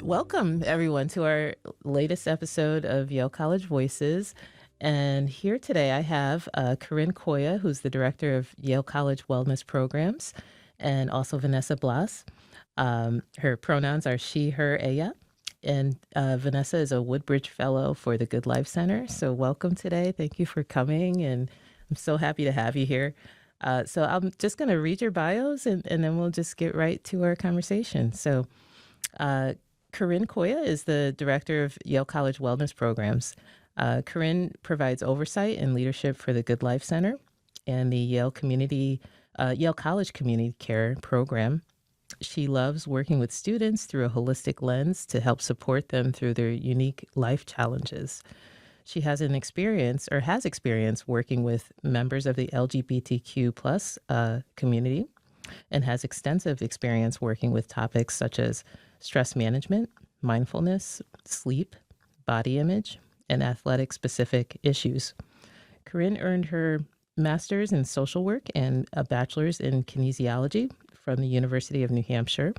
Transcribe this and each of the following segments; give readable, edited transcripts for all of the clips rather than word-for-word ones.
Welcome, everyone, to our latest episode of Yale College Voices. And here today I have Corinne Coia, who's the director of Yale College Wellness Programs, and also Vanessa Blas. Her pronouns are she, her, ella. And Vanessa is a Woodbridge Fellow for the Good Life Center. So welcome today. Thank you for coming, and I'm so happy to have you here. So I'm just going to read your bios, and then we'll just get right to our conversation. So Corinne Coia is the director of Yale College Wellness Programs. Corinne provides oversight and leadership for the Good Life Center and the Yale College Community Care Program. She loves working with students through a holistic lens to help support them through their unique life challenges. She has experience working with members of the LGBTQ plus community and has extensive experience working with topics such as stress management, mindfulness, sleep, body image, and athletic-specific issues. Corinne earned her master's in social work and a bachelor's in kinesiology from the University of New Hampshire,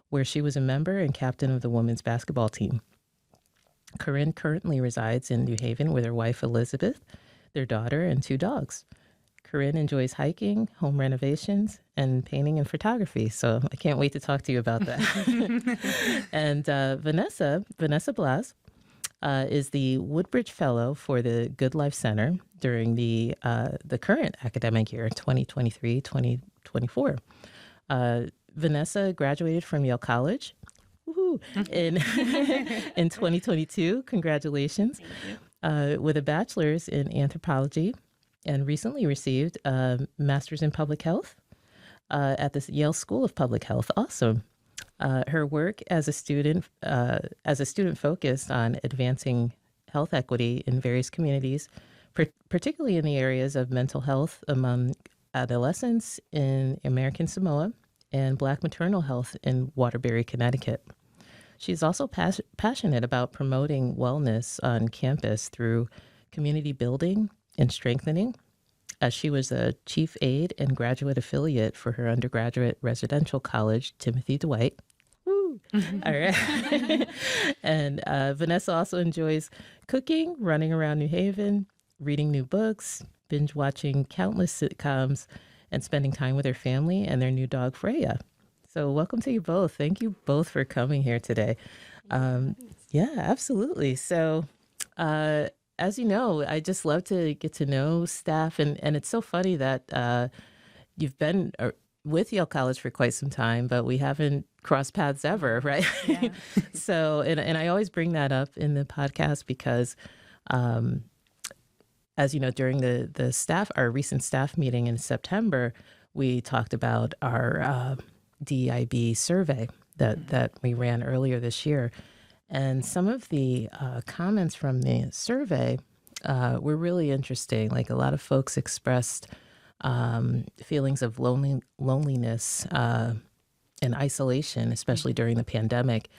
where she was a member and captain of the women's basketball team. Corinne currently resides in New Haven with her wife, Elizabeth, their daughter, and 2 dogs. Corinne enjoys hiking, home renovations, and painting and photography. So I can't wait to talk to you about that. And Vanessa Blas is the Woodbridge Fellow for the Good Life Center during the current academic year, 2023-2024. Vanessa graduated from Yale College in 2022. Congratulations. With a bachelor's in anthropology, and recently received a master's in public health at the Yale School of Public Health. Awesome. Her work as a student focused on advancing health equity in various communities, particularly in the areas of mental health among adolescents in American Samoa and Black maternal health in Waterbury, Connecticut. She's also passionate about promoting wellness on campus through community building and strengthening, as she was a chief aide and graduate affiliate for her undergraduate residential college, Timothy Dwight. Woo! All right. And Vanessa also enjoys cooking, running around New Haven, reading new books, binge watching countless sitcoms, and spending time with her family and their new dog, Freya. So welcome to you both. Thank you both for coming here today. Yeah, absolutely. So as you know, I just love to get to know staff. And it's so funny that you've been with Yale College for quite some time, but we haven't crossed paths ever, right? Yeah. So, and I always bring that up in the podcast because, as you know, during our recent staff meeting in September, we talked about our DEIB survey that we ran earlier this year. And some of the comments from the survey were really interesting. Like, a lot of folks expressed feelings of loneliness and isolation, especially during the pandemic.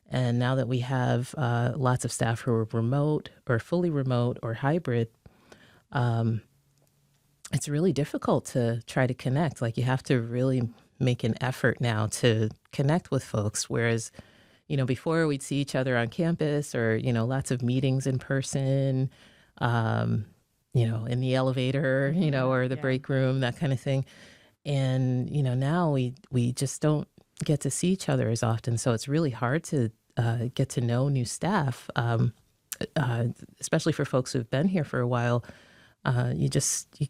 And now that we have lots of staff who are remote or fully remote or hybrid, it's really difficult to try to connect. Like, you have to really make an effort now to connect with folks. Whereas, you know, before we'd see each other on campus or, you know, lots of meetings in person, you know, in the elevator, you know, or the break room, that kind of thing. And, you know, now we just don't get to see each other as often. So it's really hard to get to know new staff, especially for folks who've been here for a while. You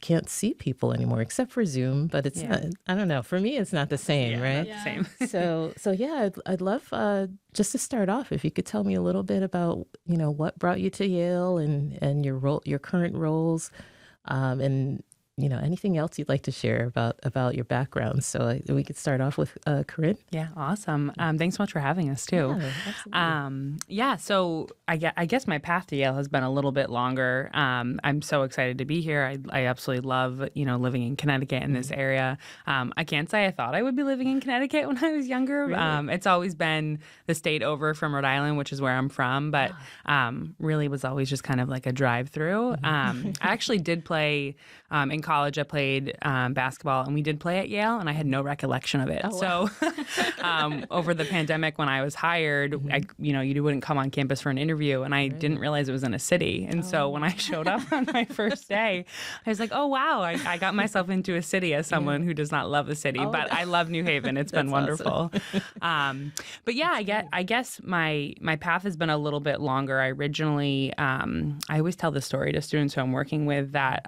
can't see people anymore except for Zoom, but it's not, I don't know. For me, it's not the same, right? Not the same. So yeah, I'd love just to start off if you could tell me a little bit about, you know, what brought you to Yale and your current roles, and you know, anything else you'd like to share about your background. So we could start off with Corinne. Yeah, awesome. Thanks so much for having us too. Yeah, absolutely. So I guess my path to Yale has been a little bit longer. I'm so excited to be here. I absolutely love, you know, living in Connecticut in this area. I can't say I thought I would be living in Connecticut when I was younger. Really? It's always been the state over from Rhode Island, which is where I'm from, but really was always just kind of like a drive through. I actually did play in college, I played basketball, and we did play at Yale, and I had no recollection of it. Oh, wow. So over the pandemic, when I was hired, you wouldn't come on campus for an interview, and I didn't realize it was in a city. And so when I showed up on my first day, I was like, oh, wow, I got myself into a city as someone who does not love the city. But I love New Haven. It's been wonderful. Awesome. But yeah, I guess my path has been a little bit longer. I originally, I always tell this story to students who I'm working with that,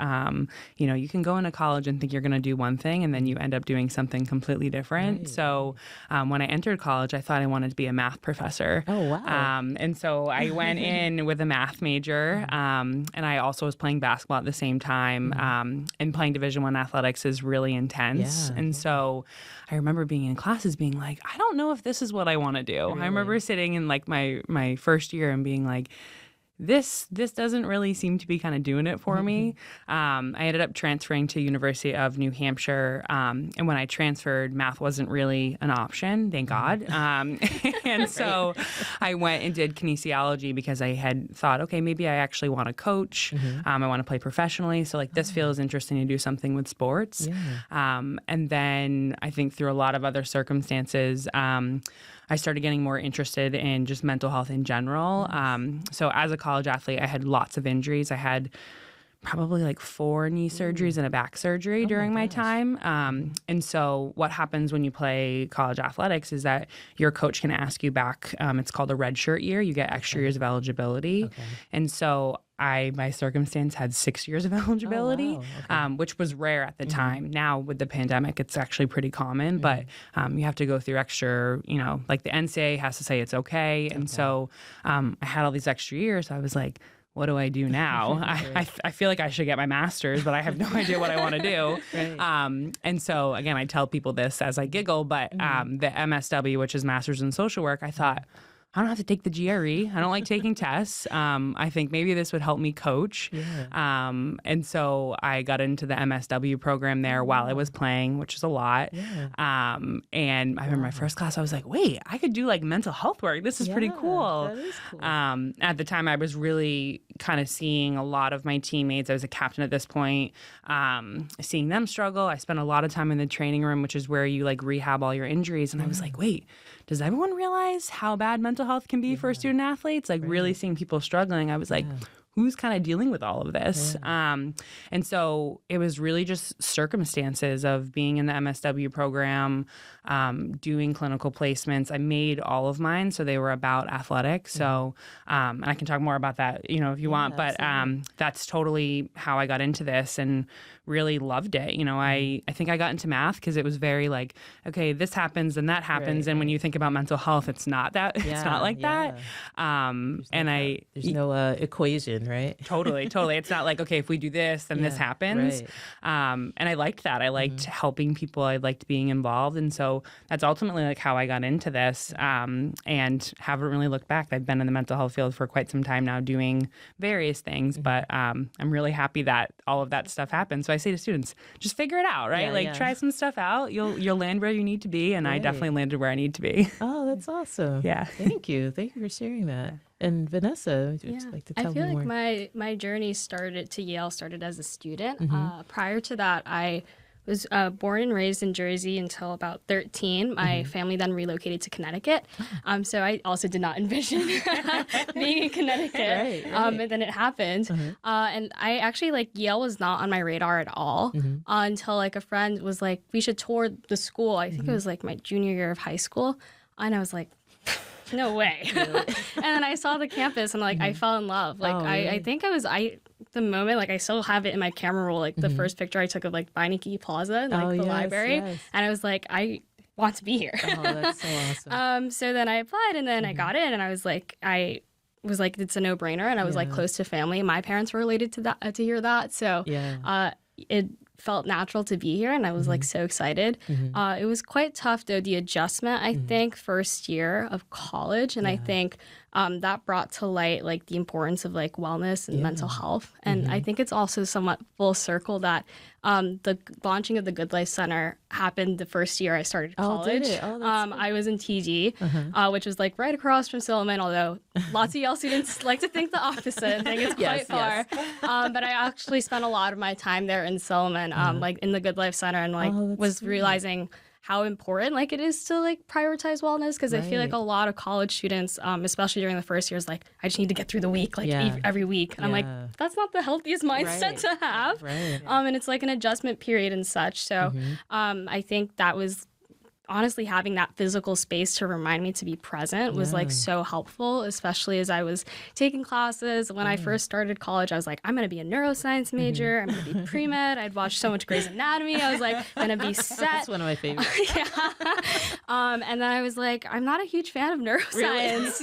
you can go into college and think you're going to do one thing, and then you end up doing something completely different. Right. So when I entered college, I thought I wanted to be a math professor. Oh, wow. And so I went in with a math major, and I also was playing basketball at the same time. And playing Division I athletics is really intense. Yeah. And so I remember being in classes being like, I don't know if this is what I want to do. Really? I remember sitting in like my first year and being like, this doesn't really seem to be kind of doing it for me. I ended up transferring to University of New Hampshire, and when I transferred, math wasn't really an option, thank God. And so I went and did kinesiology because I had thought, okay, maybe I actually want to coach. I want to play professionally, so like this feels interesting to do something with sports. Yeah. And then I think through a lot of other circumstances, I started getting more interested in just mental health in general. So as a college athlete, I had lots of injuries. I had probably like 4 knee surgeries and a back surgery during my time. And so what happens when you play college athletics is that your coach can ask you back. It's called a redshirt year. You get extra years of eligibility. And so I, by circumstance, had 6 years of eligibility, which was rare at the time. Now with the pandemic, it's actually pretty common, but you have to go through extra, like the NCAA has to say it's okay. And so I had all these extra years. So I was like, what do I do now? I feel like I should get my master's, but I have no idea what I want to do. And so, again, I tell people this as I giggle, but the MSW, which is Master's in Social Work, I thought, I don't have to take the GRE. I don't like taking tests. I think maybe this would help me coach. Yeah. And so I got into the MSW program there while I was playing, which is a lot. Yeah. And I remember my first class, I was like, wait, I could do like mental health work. This is pretty cool. That is cool. At the time, I was really kind of seeing a lot of my teammates. I was a captain at this point, seeing them struggle. I spent a lot of time in the training room, which is where you like rehab all your injuries. And I was like, wait, does everyone realize how bad mental health can be for student athletes? Like really seeing people struggling. I was like, who's kind of dealing with all of this? And so it was really just circumstances of being in the MSW program, doing clinical placements. I made all of mine, so they were about athletics. So, and I can talk more about that, if you want, but that's totally how I got into this and really loved it. I think I got into math because it was very like, okay, this happens and that happens. And when you think about mental health, it's not that, it's not like that. There's no equation, right? Totally. It's not like, okay, if we do this, then this happens. And I liked that. I liked helping people. I liked being involved. And so that's ultimately like how I got into this, and haven't really looked back. I've been in the mental health field for quite some time now doing various things, but I'm really happy that all of that stuff happened. So I say to students, just figure it out, right? Try some stuff out. You'll land where you need to be. And I definitely landed where I need to be. Oh, that's awesome. Yeah. Thank you for sharing that. And Vanessa, would you like to tell me more? I feel like my journey started as a student. Prior to that, I was born and raised in Jersey until about 13. My family then relocated to Connecticut. So I also did not envision being in Connecticut. And then it happened. And I actually, Yale was not on my radar at all until, a friend was like, we should tour the school. I think it was, my junior year of high school. And I was like, no way. And then I saw the campus and I fell in love. I think the moment, I still have it in my camera roll, the first picture I took of Beinecke Plaza in the library. And I was like, I want to be here. Oh, that's so awesome. So then I applied and then I got in and I was like, it's a no-brainer. And I was close to family. My parents were related to that, to hear that. So it felt natural to be here and I was so excited. It was quite tough though, the adjustment, I think, first year of college. And I think that brought to light the importance of wellness and mental health. And I think it's also somewhat full circle that The launching of the Good Life Center happened the first year I started college. Oh, did it? Oh, that's cool. I was in TG, which was like right across from Silliman, although lots of Yale students like to think the opposite and think it's quite far. But I actually spent a lot of my time there in Silliman, like in the Good Life Center, and like was realizing how important like it is to like prioritize wellness, because I feel like a lot of college students, especially during the first years, like I just need to get through the week, like every week, and I'm like, that's not the healthiest mindset to have. And it's like an adjustment period and such. So I think that was honestly having that physical space to remind me to be present was like so helpful, especially as I was taking classes. When I first started college, I was like, I'm going to be a neuroscience major. I'm going to be pre-med. I'd watched so much Grey's Anatomy. I was like, going to be set. That's one of my favorites. And then I was like, I'm not a huge fan of neuroscience.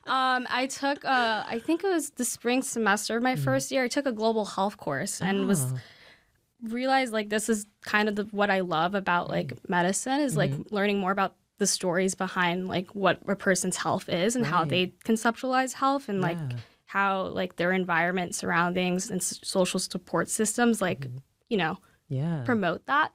I took, I think it was the spring semester of my first year, I took a global health course and was realized like this is kind of what I love about like medicine is like learning more about the stories behind like what a person's health is and how they conceptualize health and like how like their environment, surroundings, and social support systems like promote that.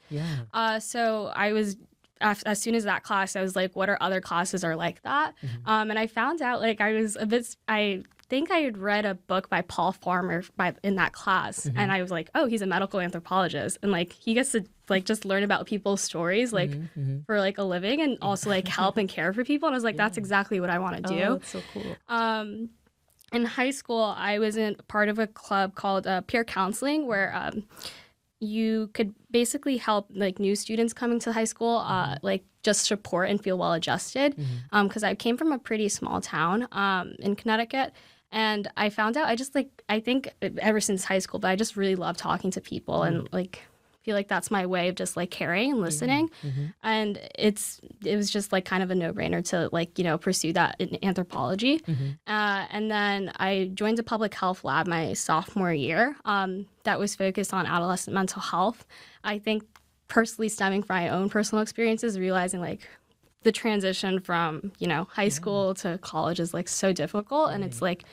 So I was as soon as that class, I was like, what are other classes are like that? And I found out like I think I had read a book by Paul Farmer in that class, and I was like, oh, he's a medical anthropologist, and like he gets to like just learn about people's stories like for like a living, and also like help and care for people. And I was like, that's exactly what I want to do. Oh, that's so cool. In high school, I was in part of a club called peer counseling, where you could basically help like new students coming to high school like just support and feel well adjusted, because I came from a pretty small town in Connecticut. And I found out I think ever since high school, but I just really love talking to people and like feel like that's my way of just like caring and listening. And it was just like kind of a no-brainer to like, pursue that in anthropology. And then I joined a public health lab my sophomore year that was focused on adolescent mental health. I think personally stemming from my own personal experiences, realizing like the transition from, high school to college is like so difficult, and it's like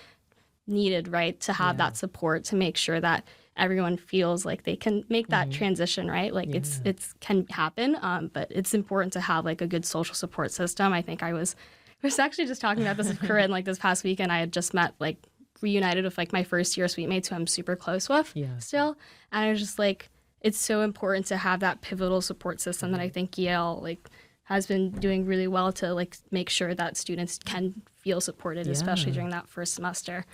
needed, right, to have that support to make sure that everyone feels like they can make that transition, right? Like it's can happen, but it's important to have like a good social support system. I think I was actually just talking about this with Corinne like this past weekend. I had just reunited with like my first year suite mates who I'm super close with still, and I was just like, it's so important to have that pivotal support system that I think Yale like has been doing really well to like make sure that students can feel supported, especially during that first semester.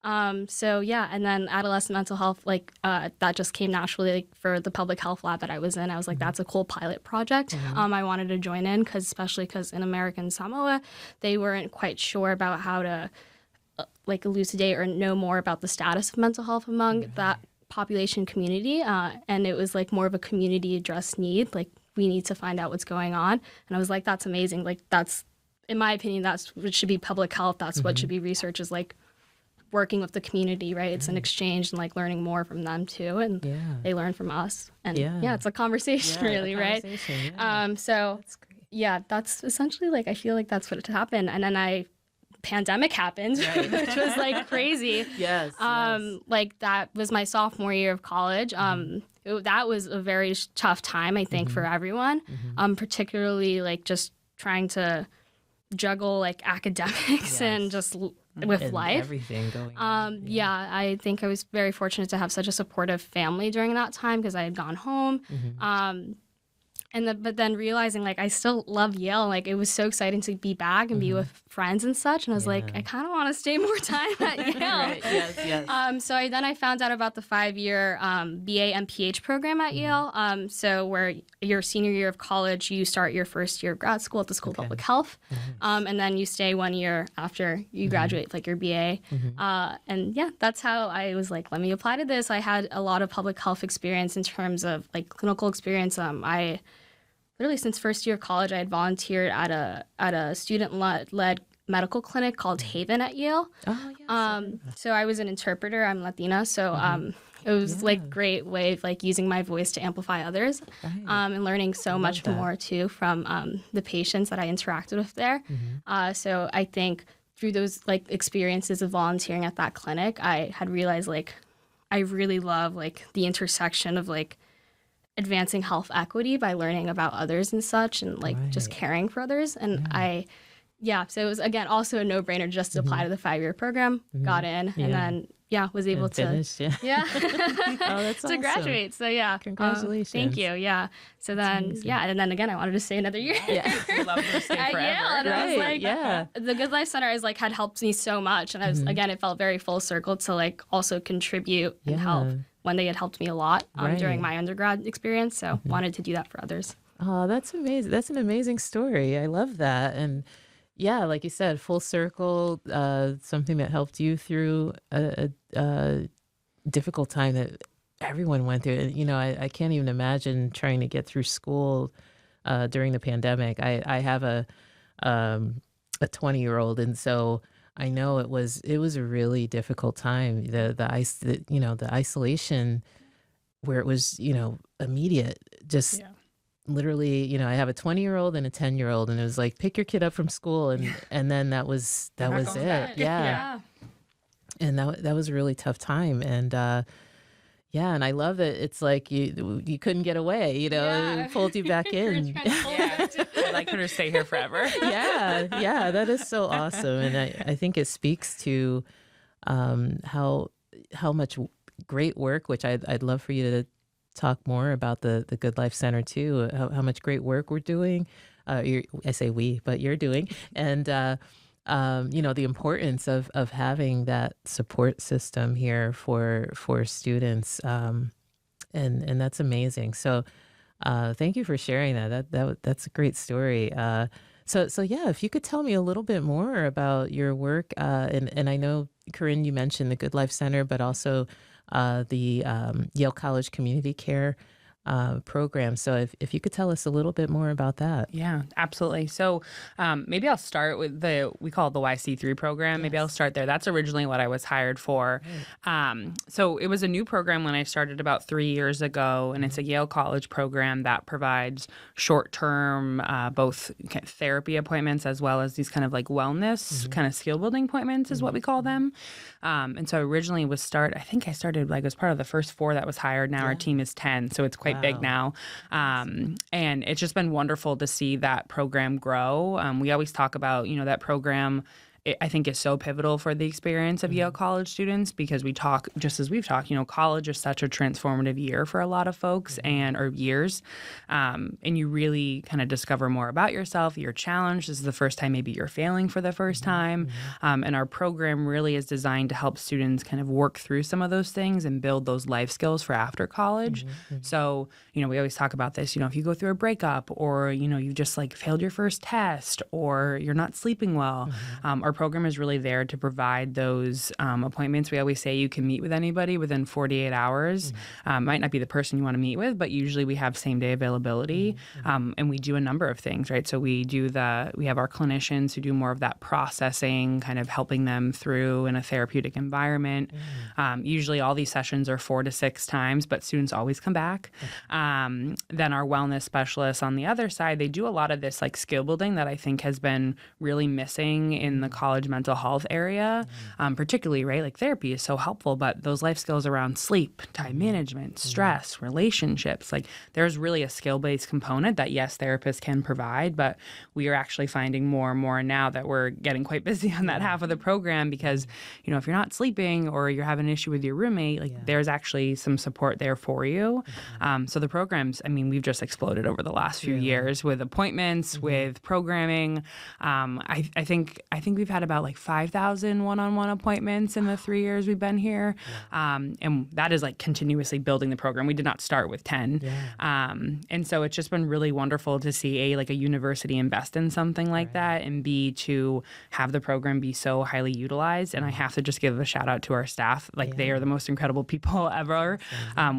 And then adolescent mental health, like that just came naturally like, for the public health lab that I was in. I was like, that's a cool pilot project. I wanted to join in especially because in American Samoa, they weren't quite sure about how to like elucidate or know more about the status of mental health among that population community. And it was like more of a community addressed need. Like we need to find out what's going on. And I was like, that's amazing. Like that's, in my opinion, that's what should be public health. That's what should be research, is like working with the community, right? It's an exchange and like learning more from them too. And they learn from us. And it's a conversation really, right? So that's great. That's essentially like, I feel like that's what happened. And then pandemic happened, which was like crazy. Like that was my sophomore year of college. That was a very tough time, I think, for everyone, particularly like just trying to juggle like academics and just with life. Everything going on. I think I was very fortunate to have such a supportive family during that time because I had gone home. But then realizing like I still love Yale, like it was so exciting to be back and be with friends and such. And I was like, I kind of want to stay more time at Yale. So I found out about the 5-year BA and PH program at Yale. So where your senior year of college, you start your first year of grad school at the School of Public Health. And then you stay 1 year after you graduate, like your BA. That's how I was like, let me apply to this. I had a lot of public health experience in terms of like clinical experience. I literally since first year of college, I had volunteered at a student-led medical clinic called Haven at Yale. So I was an interpreter. I'm Latina, so it was like great way of like using my voice to amplify others, and learning so much more too from the patients that I interacted with there. So I think through those like experiences of volunteering at that clinic, I had realized like I really love like the intersection of like advancing health equity by learning about others and such, and like just caring for others. And so it was, again, also a no-brainer just to apply to the 5-year program, got in, and then was able to finish, oh, that's to awesome. graduate. So Congratulations. thank you. So then and then again I wanted to stay another year. I love to stay At forever. Yale, and I was like, yeah. the Good Life Center is like had helped me so much, and I was again, it felt very full circle to like also contribute and help when they had helped me a lot during my undergrad experience. So wanted to do that for others. Oh, that's amazing. That's an amazing story. I love that. And yeah, like you said, full circle, something that helped you through a difficult time that everyone went through. You know, I can't even imagine trying to get through school during the pandemic. I have a 20-year-old, and so I know it was a really difficult time. The isolation where it was, immediate, just literally, I have a 20-year-old and a 10-year-old, and it was like, pick your kid up from school, and then that was it. Yeah. And that was a really tough time. And and I love that it's like you couldn't get away, it pulled you back in. I'd like her to stay here forever. Yeah, that is so awesome. And I think it speaks to how much great work, which I'd love for you to talk more about the Good Life Center too, how much great work we're doing. I say we, but you're doing. And, the importance of having that support system here for students. And that's amazing. So thank you for sharing that. That's a great story. So yeah, if you could tell me a little bit more about your work. And I know, Corinne, you mentioned the Good Life Center, but also the Yale College Community Care program. So if you could tell us a little bit more about that. Yeah, absolutely. So maybe I'll start with we call it the YC3 program. Maybe I'll start there. That's originally what I was hired for. So it was a new program when I started about 3 years ago, and it's a Yale College program that provides short-term both therapy appointments as well as these kind of like wellness kind of skill building appointments is what we call them. And so originally I started like as part of the first 4 that was hired. Now our team is 10, so it's quite big now. And it's just been wonderful to see that program grow. We always talk about, that program, I think is so pivotal for the experience of Yale College students, because we talk, just as we've talked, college is such a transformative year for a lot of folks or years. And you really kind of discover more about yourself, your challenge. This is the first time maybe you're failing for the first time. And our program really is designed to help students kind of work through some of those things and build those life skills for after college. So, we always talk about this, if you go through a breakup or, you just like failed your first test or you're not sleeping well, our program is really there to provide those appointments. We always say you can meet with anybody within 48 hours. Might not be the person you want to meet with, but usually we have same day availability. And we do a number of things, right? So we have our clinicians who do more of that processing, kind of helping them through in a therapeutic environment. Usually all these sessions are 4 to 6 times, but students always come back. Then our wellness specialists on the other side, they do a lot of this like skill building that I think has been really missing in the college mental health area, particularly, right? Like therapy is so helpful, but those life skills around sleep, time management, stress, relationships, like there's really a skill-based component that yes, therapists can provide, but we are actually finding more and more now that we're getting quite busy on that half of the program because, if you're not sleeping or you're having an issue with your roommate, like there's actually some support there for you. So the programs, we've just exploded over the last few years with appointments, with programming. I think we've had about like 5,000 one-on-one appointments in the 3 years we've been here. And that is like continuously building the program. We did not start with 10. And so it's just been really wonderful to see like a university invest in something like that, and B, to have the program be so highly utilized. And I have to just give a shout out to our staff. Like they are the most incredible people ever.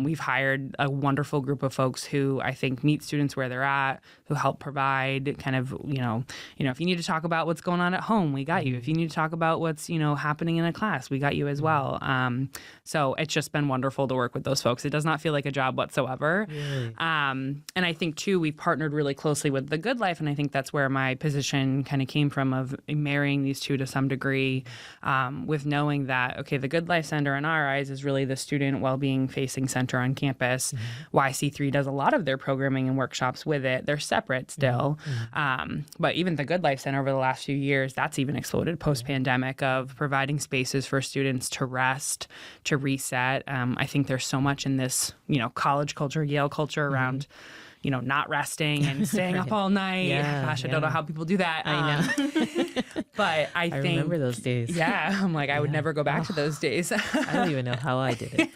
We've hired a wonderful group of folks who I think meet students where they're at, who help provide kind of, if you need to talk about what's going on at home, we got got you. If you need to talk about what's, happening in a class, we got you as well. So it's just been wonderful to work with those folks. It does not feel like a job whatsoever. Really? And I think, too, we've partnered really closely with The Good Life, and I think that's where my position kind of came from, of marrying these two to some degree, with knowing that, okay, The Good Life Center in our eyes is really the student well-being facing center on campus. YC3 does a lot of their programming and workshops with it. They're separate still. But even The Good Life Center over the last few years, that's even exploded post-pandemic, of providing spaces for students to rest, to reset. I think there's so much in this, college culture, Yale culture around not resting and staying up all night. Yeah, Gosh, I don't know how people do that. I know. But I think, remember those days. Yeah, I'm like, I would never go back to those days. I don't even know how I did it.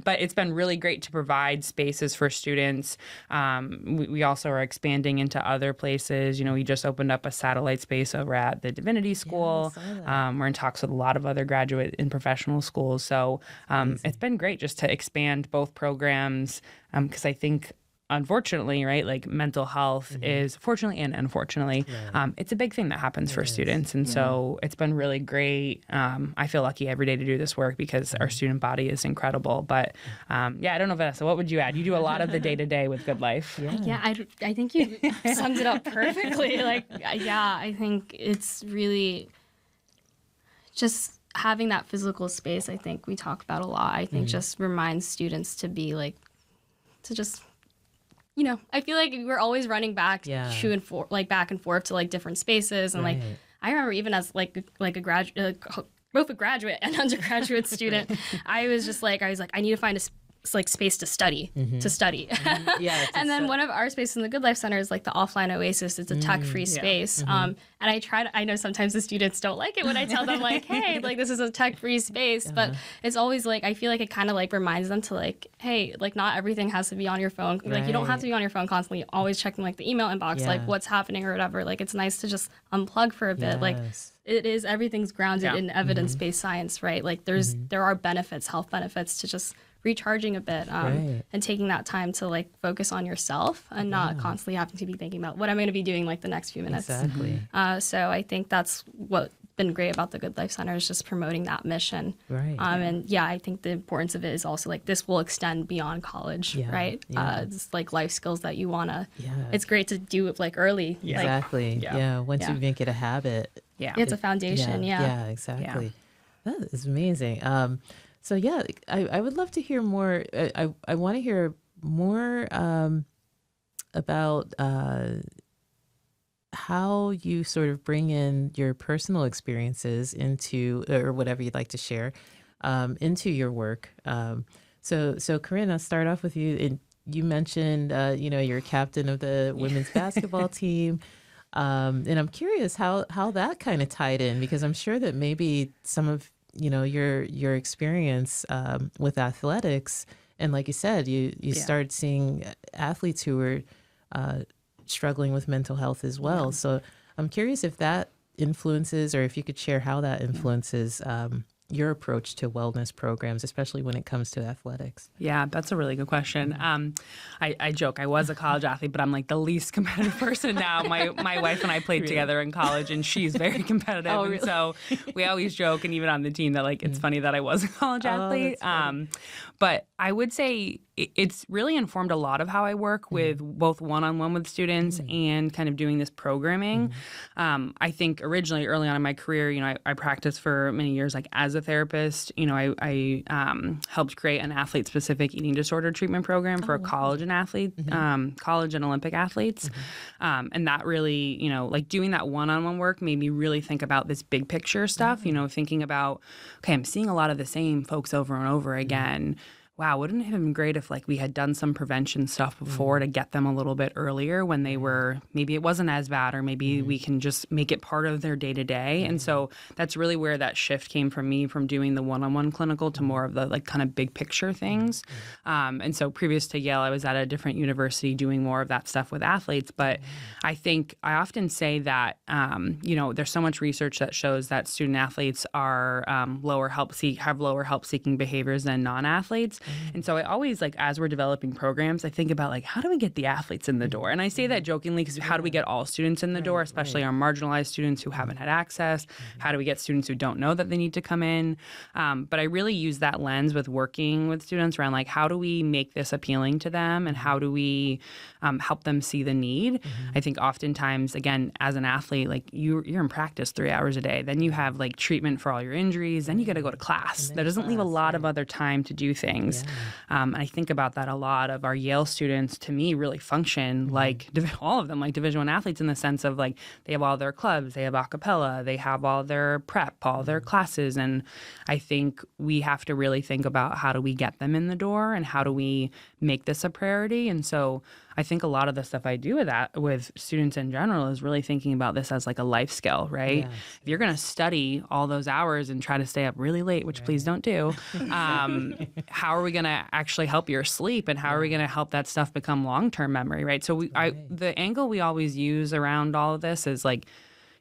But it's been really great to provide spaces for students. We also are expanding into other places. We just opened up a satellite space over at the Divinity School. We're in talks with a lot of other graduate and professional schools. So it's been great just to expand both programs, because I think, unfortunately, right, like mental health is, fortunately and unfortunately, it's a big thing that happens for students. And so it's been really great. I feel lucky every day to do this work because our student body is incredible. But I don't know, Vanessa, what would you add? You do a lot of the day-to-day with Good Life. Yeah, I think you summed it up perfectly. I think it's really just having that physical space. I think we talk about a lot. I think just reminds students to be to just, I feel like we're always running back to and for, back and forth to different spaces. And I remember even as a graduate, both a graduate and undergraduate student, I was I need to find a space to study, and then one of our spaces in the Good Life Center is the offline oasis. It's a tech-free space. And I know sometimes the students don't like it when I tell them hey, this is a tech-free space, but it's always I feel like it kind of reminds them to hey, not everything has to be on your phone. You don't have to be on your phone constantly, always checking the email inbox, what's happening or whatever. It's nice to just unplug for a bit. It is, everything's grounded in evidence-based science, right? There are benefits, health benefits to just recharging a bit, and taking that time to focus on yourself and not constantly having to be thinking about what I'm going to be doing the next few minutes. Exactly. So I think that's what's been great about the Good Life Center, is just promoting that mission. Right. And I think the importance of it is also this will extend beyond college, right? It's life skills that you want to, it's great to do it early. Exactly. Once you make it a habit. It's a foundation. Yeah, exactly. That is amazing. So I would love to hear more. I want to hear more about how you sort of bring in your personal experiences into, or whatever you'd like to share, into your work. So Corinne, I'll start off with you. And you mentioned, you're a captain of the women's basketball team. And I'm curious how that kind of tied in, because I'm sure that maybe some of your experience with athletics, and like you said, you started seeing athletes who were struggling with mental health as well. So I'm curious if that influences, or if you could share how that influences your approach to wellness programs, especially when it comes to athletics. Yeah, that's a really good question. I joke, I was a college athlete, but I'm the least competitive person now. My wife and I played together in college, and she's very competitive. Oh, really? And so we always joke, and even on the team, that it's funny that I was a college athlete. But I would say it's really informed a lot of how I work with both one-on-one with students and kind of doing this programming. I think originally, early on in my career, I practiced for many years as a therapist. I helped create an athlete-specific eating disorder treatment program for college and college and Olympic athletes. And that really, doing that one-on-one work made me really think about this big picture stuff, thinking about, okay, I'm seeing a lot of the same folks over and over again. Wow, wouldn't it have been great if we had done some prevention stuff before to get them a little bit earlier when they were, maybe it wasn't as bad, or maybe we can just make it part of their day-to-day. And so that's really where that shift came from me, from doing the one-on-one clinical to more of the kind of big picture things. And so previous to Yale, I was at a different university doing more of that stuff with athletes. But I think I often say that, there's so much research that shows that student athletes are have lower help-seeking behaviors than non-athletes. And so I always, like, as we're developing programs, I think about, like, how do we get the athletes in the door? And I say that jokingly because how do we get all students in the door, especially our marginalized students who haven't had access? How do we get students who don't know that they need to come in? But I really use that lens with working with students around, like, how do we make this appealing to them, and how do we help them see the need? I think oftentimes, again, as an athlete, like, you're in practice 3 hours a day. Then you have, like, treatment for all your injuries. Then you got to go to class. That doesn't leave a lot of other time to do things. And I think about that a lot. Of our Yale students, to me, really function like all of them, like Division I athletes, in the sense of, like, they have all their clubs, they have a cappella, they have all their prep, all their classes. And I think we have to really think about how do we get them in the door and how do we make this a priority. And so I think a lot of the stuff I do with students in general is really thinking about this as, like, a life skill, right? Yes. If you're going to study all those hours and try to stay up really late, which please don't do, how are we going to actually help your sleep, and how are we going to help that stuff become long-term memory, right? So the angle we always use around all of this is, like,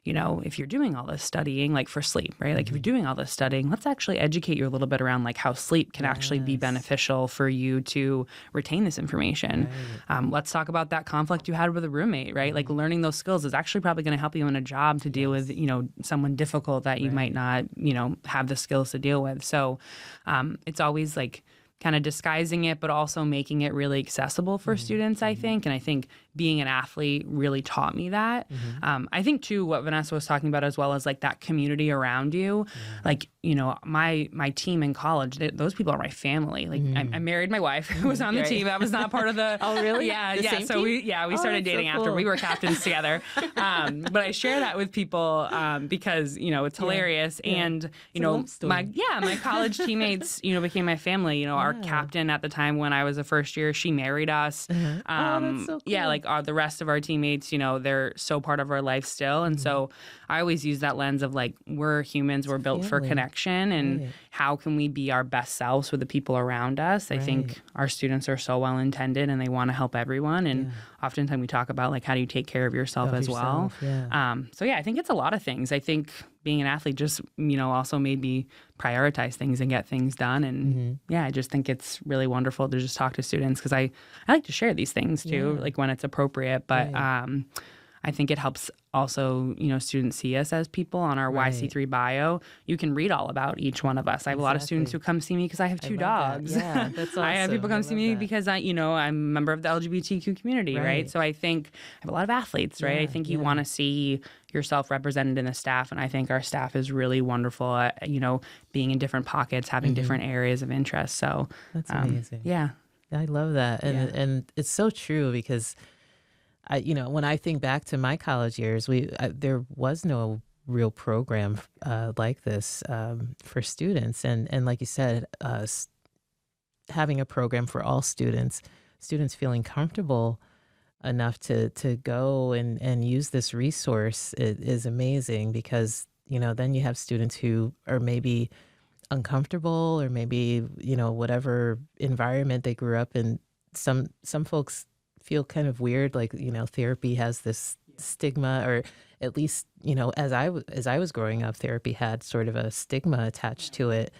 you know, if you're doing all this studying, like, for sleep, right? Like, if you're doing all this studying, let's actually educate you a little bit around, like, how sleep can actually be beneficial for you to retain this information. Let's talk about that conflict you had with a roommate, right? Like, learning those skills is actually probably going to help you in a job to deal with, you know, someone difficult that you might not, you know, have the skills to deal with. So it's always, like, kind of disguising it, but also making it really accessible for students, I think. And I think being an athlete really taught me that. I think, too, what Vanessa was talking about as well as, like, that community around you. Like, you know, my team in college, those people are my family. Like, I married my wife who was on the team. That was not part of the... Oh, really? Yeah, the yeah. Same So team? we started dating after. We were captains together. But I share that with people because, you know, it's hilarious. And, you know, my college teammates, you know, became my family. You know, our captain at the time when I was a first year, she married us. That's so cool. Yeah, like, the rest of our teammates, you know, they're so part of our life still. And so I always use that lens of, like, we're humans, we're built for connection, and how can we be our best selves with the people around us? I think our students are so well intended and they want to help everyone. And oftentimes we talk about, like, how do you take care of yourself as well? So yeah, I think it's a lot of things. I think being an athlete just, you know, also made me prioritize things and get things done. And yeah, I just think it's really wonderful to just talk to students because I like to share these things too, like, when it's appropriate. But I think it helps also, you know, students see us as people on our YC3 bio. You can read all about each one of us. I have a lot of students who come see me because I have 2 dogs. Yeah, that's awesome. I have people come see me because I'm a member of the LGBTQ community, right? So I think I have a lot of athletes, right? I think you want to see yourself represented in the staff, and I think our staff is really wonderful at, you know, being in different pockets, having different areas of interest. So that's amazing. Yeah. I love that. And it's so true because you know, when I think back to my college years, there was no real program like this for students. And like you said, having a program for all students feeling comfortable enough to go and use this resource is amazing because, you know, then you have students who are maybe uncomfortable or maybe, you know, whatever environment they grew up in. Some folks feel kind of weird, like, you know, therapy has this stigma, or at least, you know, as I was growing up, therapy had sort of a stigma attached to it,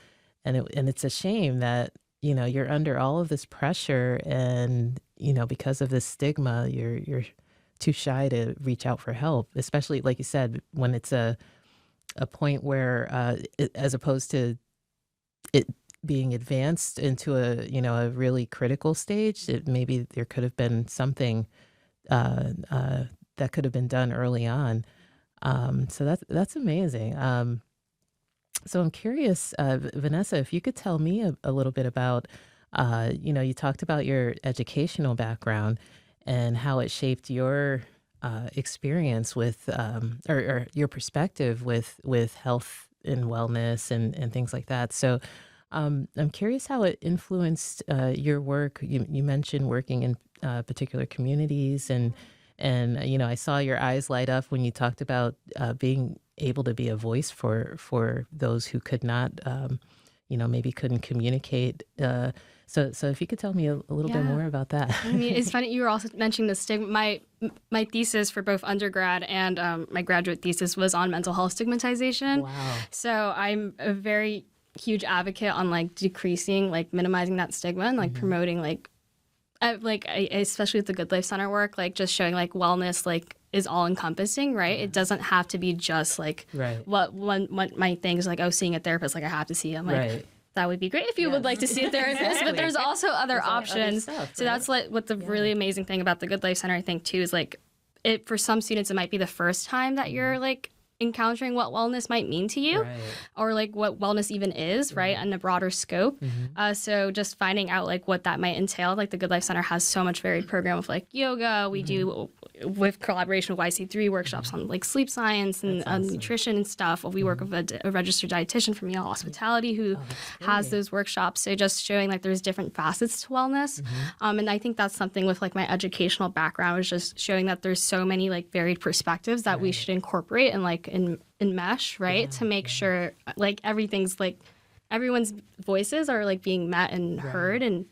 and it's a shame that, you know, you're under all of this pressure, and, you know, because of this stigma, you're too shy to reach out for help, especially like you said, when it's a point where as opposed to it being advanced into a really critical stage, maybe there could have been something that could have been done early on. So that's amazing. So I'm curious, Vanessa, if you could tell me a little bit about, you know, you talked about your educational background and how it shaped your experience with, or your perspective with health and wellness and things like that. So I'm curious how it influenced your work. You mentioned working in particular communities, and you know, I saw your eyes light up when you talked about being able to be a voice for those who could not, you know, maybe couldn't communicate. So if you could tell me a little bit more about that. I mean, it's funny you were also mentioning the stigma. My thesis for both undergrad and my graduate thesis was on mental health stigmatization. Wow. So I'm a very huge advocate on like decreasing, like minimizing that stigma and like promoting especially with the Good Life Center work, like just showing like wellness like is all encompassing, right? It doesn't have to be just like what my thing is like, oh, seeing a therapist, like I have to see him. Like that would be great if you would like to see a therapist, but there's also other options. Other stuff, so that's like what the really amazing thing about the Good Life Center, I think, too, is like it for some students it might be the first time that you're like encountering what wellness might mean to you or like what wellness even is, right, on a broader scope. So just finding out like what that might entail. Like the Good Life Center has so much varied program of like yoga. We do with collaboration with YC3 workshops on like sleep science and nutrition and stuff. We work with a registered dietitian from Yale Hospitality who has those workshops. So just showing like there's different facets to wellness. And I think that's something with like my educational background is just showing that there's so many like varied perspectives that we should incorporate and like in mesh, right? To make sure like everything's like everyone's voices are like being met and heard and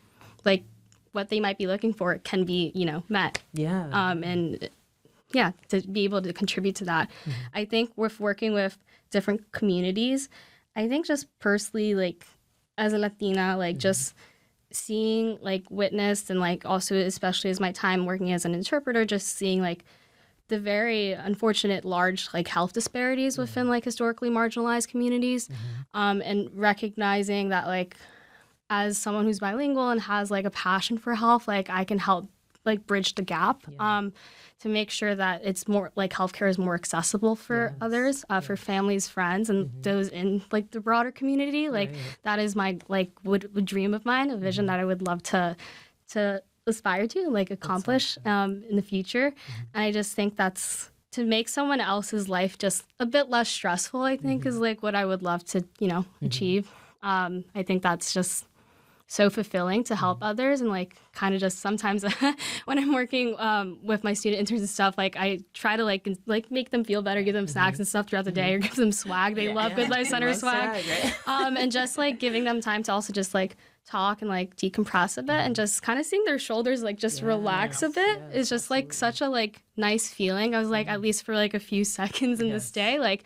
like what they might be looking for can be, you know, met. And to be able to contribute to that. I think with working with different communities, I think just personally, like as a Latina, like just seeing like witnessed and like also especially as my time working as an interpreter, just seeing like the very unfortunate large like health disparities within like historically marginalized communities, and recognizing that like as someone who's bilingual and has like a passion for health, like I can help like bridge the gap to make sure that it's more like healthcare is more accessible for others, for families, friends, and those in like the broader community. Like that is my like would dream of mine, a vision that I would love to aspire to like accomplish in the future. And I just think that's to make someone else's life just a bit less stressful, I think is like what I would love to, you know, achieve. I think that's just so fulfilling to help others and like kind of just sometimes when I'm working with my student interns and stuff, like I try to like make them feel better, give them snacks and stuff throughout the day or give them swag. They love Good Life Center swag. And just like giving them time to also just like talk and like decompress a bit and just kind of seeing their shoulders like just relax a bit is just like such a like nice feeling. I was like, at least for like a few seconds in this day, like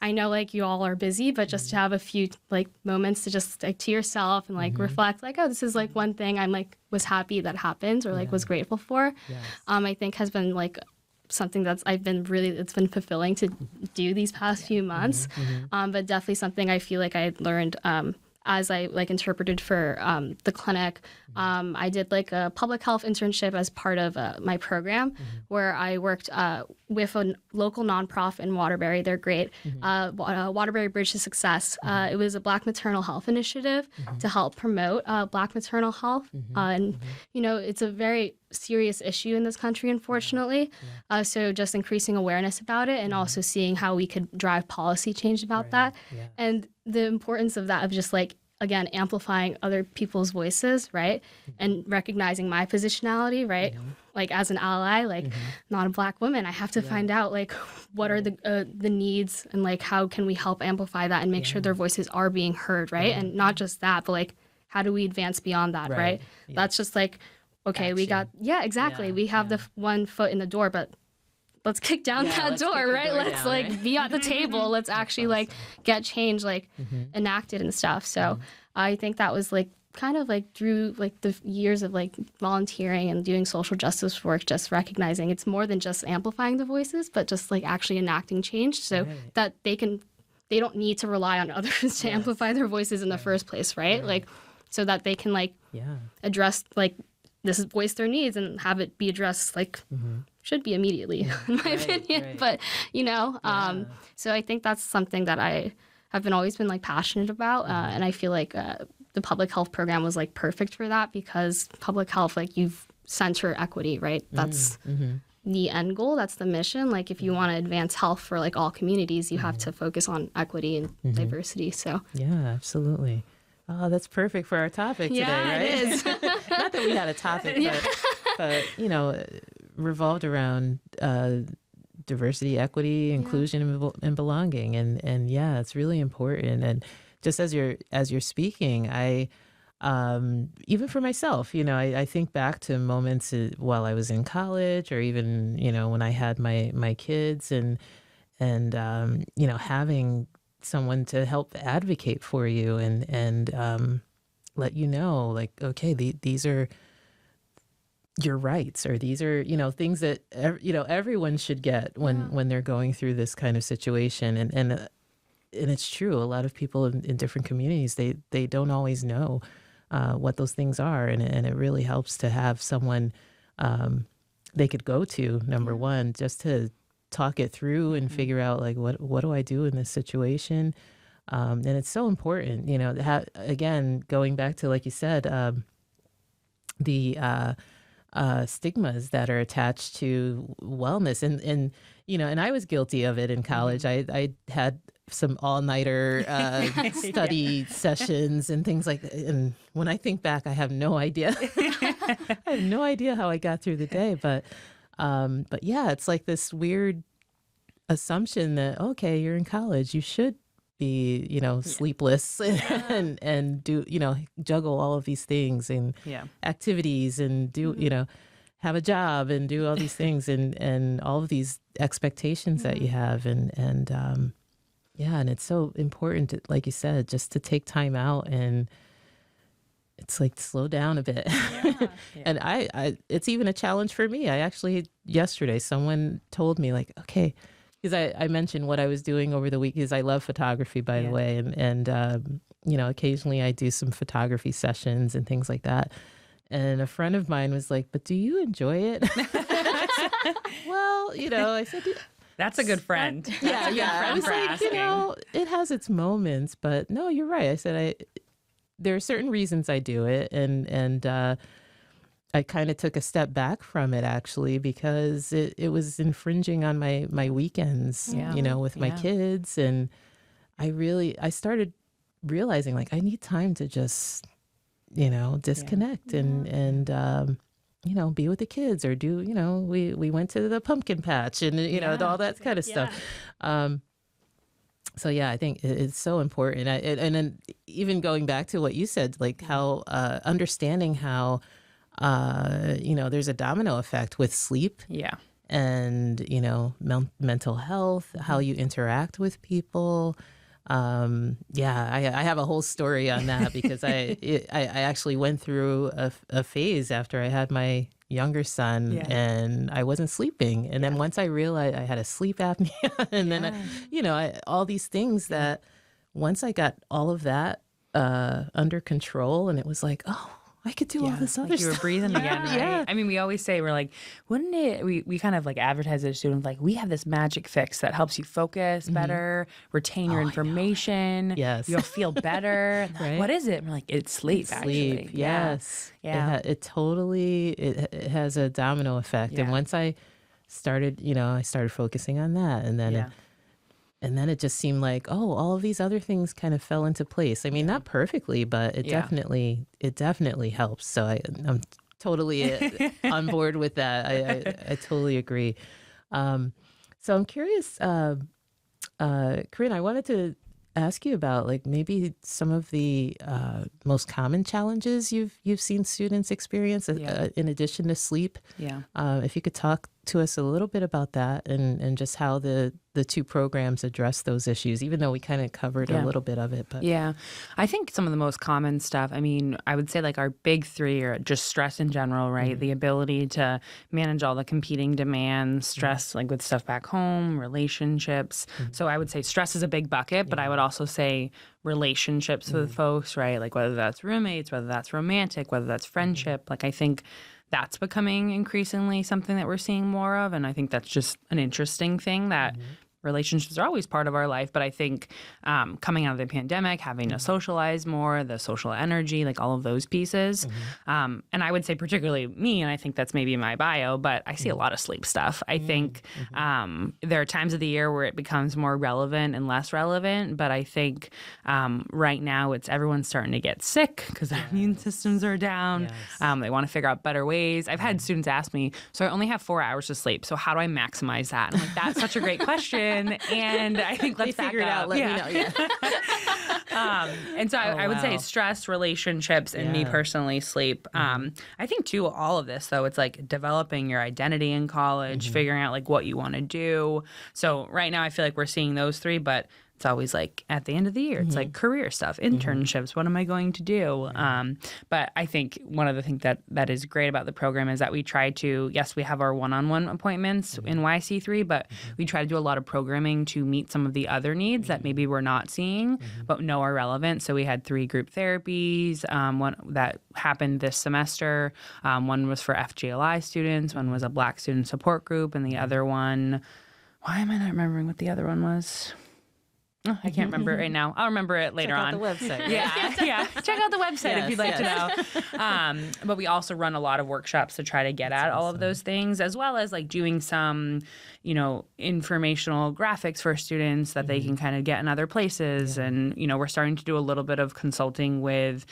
I know like you all are busy, but just to have a few like moments to just like to yourself and like reflect like, oh, this is like one thing I'm like was happy that happened or like was grateful for, I think has been like something that's it's been fulfilling to do these past few months, but definitely something I feel like I had learned as I like interpreted for the clinic. I did like a public health internship as part of my program where I worked with a local nonprofit in Waterbury. They're great. Waterbury Bridge to Success. It was a Black maternal health initiative to help promote Black maternal health. And, you know, it's a very serious issue in this country, unfortunately. So just increasing awareness about it and also seeing how we could drive policy change about that. And the importance of that, of just like, again, amplifying other people's voices, right? And recognizing my positionality, right? Like as an ally, like not a Black woman, I have to find out like what are the needs and like how can we help amplify that and make sure their voices are being heard, right? And not just that, but like how do we advance beyond that, right? That's just like, okay, action. We got, exactly. We have the one foot in the door, but let's kick down that door, right? Let's like be at the table. Let's actually like get change like enacted and stuff. So I think that was like kind of like through like the years of like volunteering and doing social justice work, just recognizing it's more than just amplifying the voices, but just like actually enacting change so that they don't need to rely on others to amplify their voices in the first place, right? Like so that they can like address like this is voice their needs and have it be addressed like should be immediately in my opinion. But you know, so I think that's something that I have always been like passionate about, and I feel like the public health program was like perfect for that because public health, like you've center equity, right? That's the end goal. That's the mission. Like if you want to advance health for like all communities, you have to focus on equity and diversity. So absolutely. Oh, that's perfect for our topic today, right? It is. Not that we had a topic, but you know, revolved around diversity, equity, inclusion, and belonging, and it's really important. And just as you're speaking, I even for myself, you know, I think back to moments while I was in college, or even you know when I had my kids, and you know having someone to help advocate for you and let you know, like, okay, these are your rights, or these are, things that everyone should get when they're going through this kind of situation. And it's true, a lot of people in different communities, they don't always know what those things are, and it really helps to have someone they could go to, number one, just to talk it through and figure out, like, what do I do in this situation. And it's so important, again, going back to, like you said, the stigmas that are attached to wellness, and I was guilty of it in college. I had some all-nighter study sessions and things like that. And when I think back, I have no idea. I have no idea how I got through the day. But yeah, it's like this weird assumption that, okay, you're in college, you should be, sleepless and do, juggle all of these things and activities and do, have a job and do all these things and all of these expectations that you have. And it's so important to, like you said, just to take time out and it's like slow down a bit. And I it's even a challenge for me. I actually, yesterday, someone told me, like, okay, because I mentioned what I was doing over the week, because I love photography, by the way. And occasionally I do some photography sessions and things like that. And a friend of mine was like, but do you enjoy it? Well, I said, that's a good friend. Yeah. I was like, it has its moments, but no, you're right. I said, there are certain reasons I do it. And I kind of took a step back from it, actually, because it was infringing on my weekends, with my kids. And I started realizing, like, I need time to just, disconnect and be with the kids, or do, we went to the pumpkin patch and, all that kind of stuff. So yeah, I think it's so important. And then even going back to what you said, like how understanding how, there's a domino effect with sleep. Yeah. And, mental health, how you interact with people. I have a whole story on that because I actually went through a phase after I had my younger son and I wasn't sleeping. And then once I realized I had a sleep apnea and then, all these things that once I got all of that under control, and it was like, oh, I could do all this other like you stuff. were breathing again, right? Yeah. I mean, we always say, we're like, wouldn't it, we kind of like advertise it to students, like, we have this magic fix that helps you focus better, retain your information. Yes. You'll feel better. Right. Like, what is it? And we're like, it's sleep, actually. Sleep, yes. Yeah. It totally, it has a domino effect. And once I started, I started focusing on that. And then it just seemed like, oh, all of these other things kind of fell into place. I mean, not perfectly, but it definitely helps. So I'm totally on board with that. I totally agree. So I'm curious, Corinne, I wanted to ask you about, like, maybe some of the most common challenges you've seen students experience in addition to sleep. Yeah. If you could talk to us a little bit about that and just how the two programs address those issues, even though we kind of covered a little bit of it. But I think some of the most common stuff, I mean, I would say like our big three are just stress in general, right? The ability to manage all the competing demands, stress like with stuff back home, relationships. So I would say stress is a big bucket, but I would also say relationships with folks, right? Like whether that's roommates, whether that's romantic, whether that's friendship. Like I think that's becoming increasingly something that we're seeing more of. And I think that's just an interesting thing that relationships are always part of our life. But I think coming out of the pandemic, having to socialize more, the social energy, like all of those pieces. And I would say particularly me, and I think that's maybe my bio, but I see a lot of sleep stuff. I think there are times of the year where it becomes more relevant and less relevant. But I think right now everyone's starting to get sick because their immune systems are down. They want to figure out better ways. I've had students ask me, so I only have 4 hours to sleep. So how do I maximize that? And I'm like, that's such a great question. And I think let's figure it out. Let me know. And so I would say stress, relationships, and me personally, sleep. I think too, all of this though, it's like developing your identity in college, figuring out like what you want to do. So right now I feel like we're seeing those three, but it's always like at the end of the year, it's like career stuff, internships. What am I going to do? But I think one of the things that is great about the program is that we try to, yes, we have our one-on-one appointments in YC3, but we try to do a lot of programming to meet some of the other needs that maybe we're not seeing, but know are relevant. So we had 3 group therapies, one that happened this semester. One was for FGLI students, one was a Black student support group, and the other one, why am I not remembering what the other one was? Oh, I can't remember it right now. I'll remember it later on. Check out the website. Yeah. Check out the website if you'd like to know. But we also run a lot of workshops to try to get at all of those things, as well as like doing some, informational graphics for students that they can kind of get in other places. And, we're starting to do a little bit of consulting with,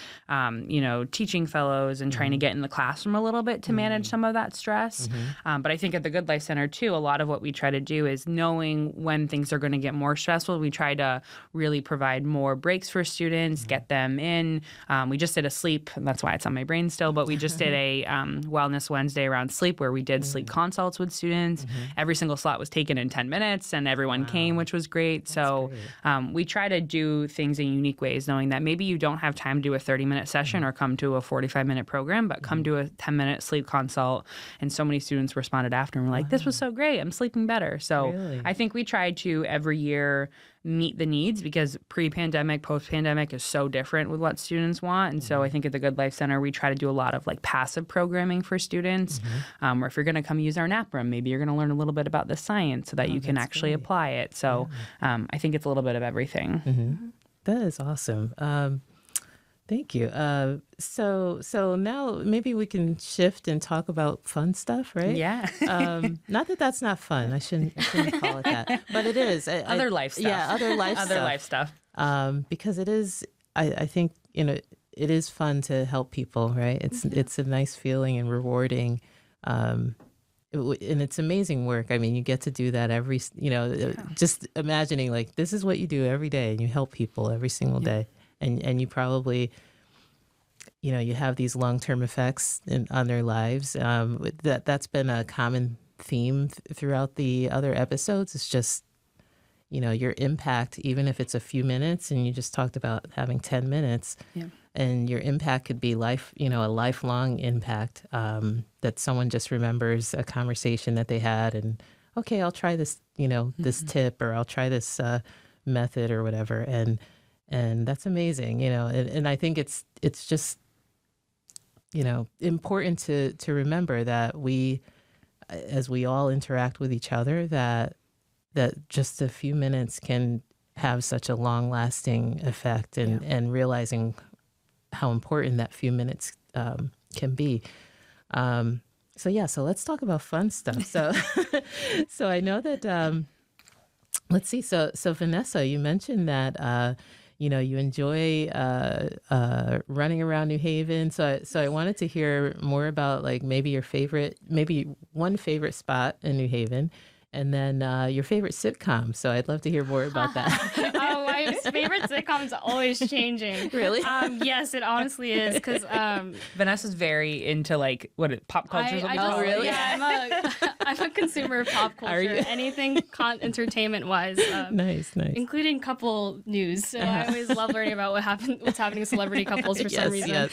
teaching fellows and trying to get in the classroom a little bit to manage some of that stress. But I think at the Good Life Center, too, a lot of what we try to do is knowing when things are going to get more stressful. We try to really provide more breaks for students, get them in. We just did a sleep, and that's why it's on my brain still, but we just did a Wellness Wednesday around sleep where we did sleep consults with students. Every single slot was taken in 10 minutes and everyone came, which was great. So we try to do things in unique ways, knowing that maybe you don't have time to do a 30-minute session or come to a 45-minute program, but come to a 10-minute sleep consult. And so many students responded after and were like, this was so great. I'm sleeping better. So I think we try to every year meet the needs, because pre-pandemic, post-pandemic is so different with what students want. And so I think at the Good Life Center, we try to do a lot of like passive programming for students. Or if you're going to come use our nap room, maybe you're going to learn a little bit about the science so that you can actually apply it. So I think it's a little bit of everything. That is awesome. Thank you. So now maybe we can shift and talk about fun stuff, right? Yeah. Not that that's not fun. I shouldn't call it that, but it is. Other life stuff. Yeah, other life stuff. Because it is. I think it is fun to help people, right? It's a nice feeling and rewarding. And it's amazing work. I mean, you get to do that just imagining like this is what you do every day, and you help people every single day. And you probably, you have these long-term effects on their lives. That's been a common theme throughout the other episodes. It's just, your impact, even if it's a few minutes, and you just talked about having 10 minutes, and your impact could be a lifelong impact, that someone just remembers a conversation that they had, and okay, I'll try this, this tip, or I'll try this method or whatever, and that's amazing, and I think it's just, important to remember that as we all interact with each other, that just a few minutes can have such a long lasting effect, and realizing how important that few minutes can be. So let's talk about fun stuff. So I know that, let's see. So Vanessa, you mentioned that, you enjoy running around New Haven. So I wanted to hear more about like maybe one favorite spot in New Haven, and then your favorite sitcom. So I'd love to hear more about that. Oh, my favorite sitcom's always changing. Really? Yes, it honestly is, because Vanessa's very into like pop culture. Really? Yeah, I'm a consumer of pop culture. Are you? Anything entertainment wise. Nice. Including couple news. So I always love learning about what's happening with celebrity couples for some reason. Yes.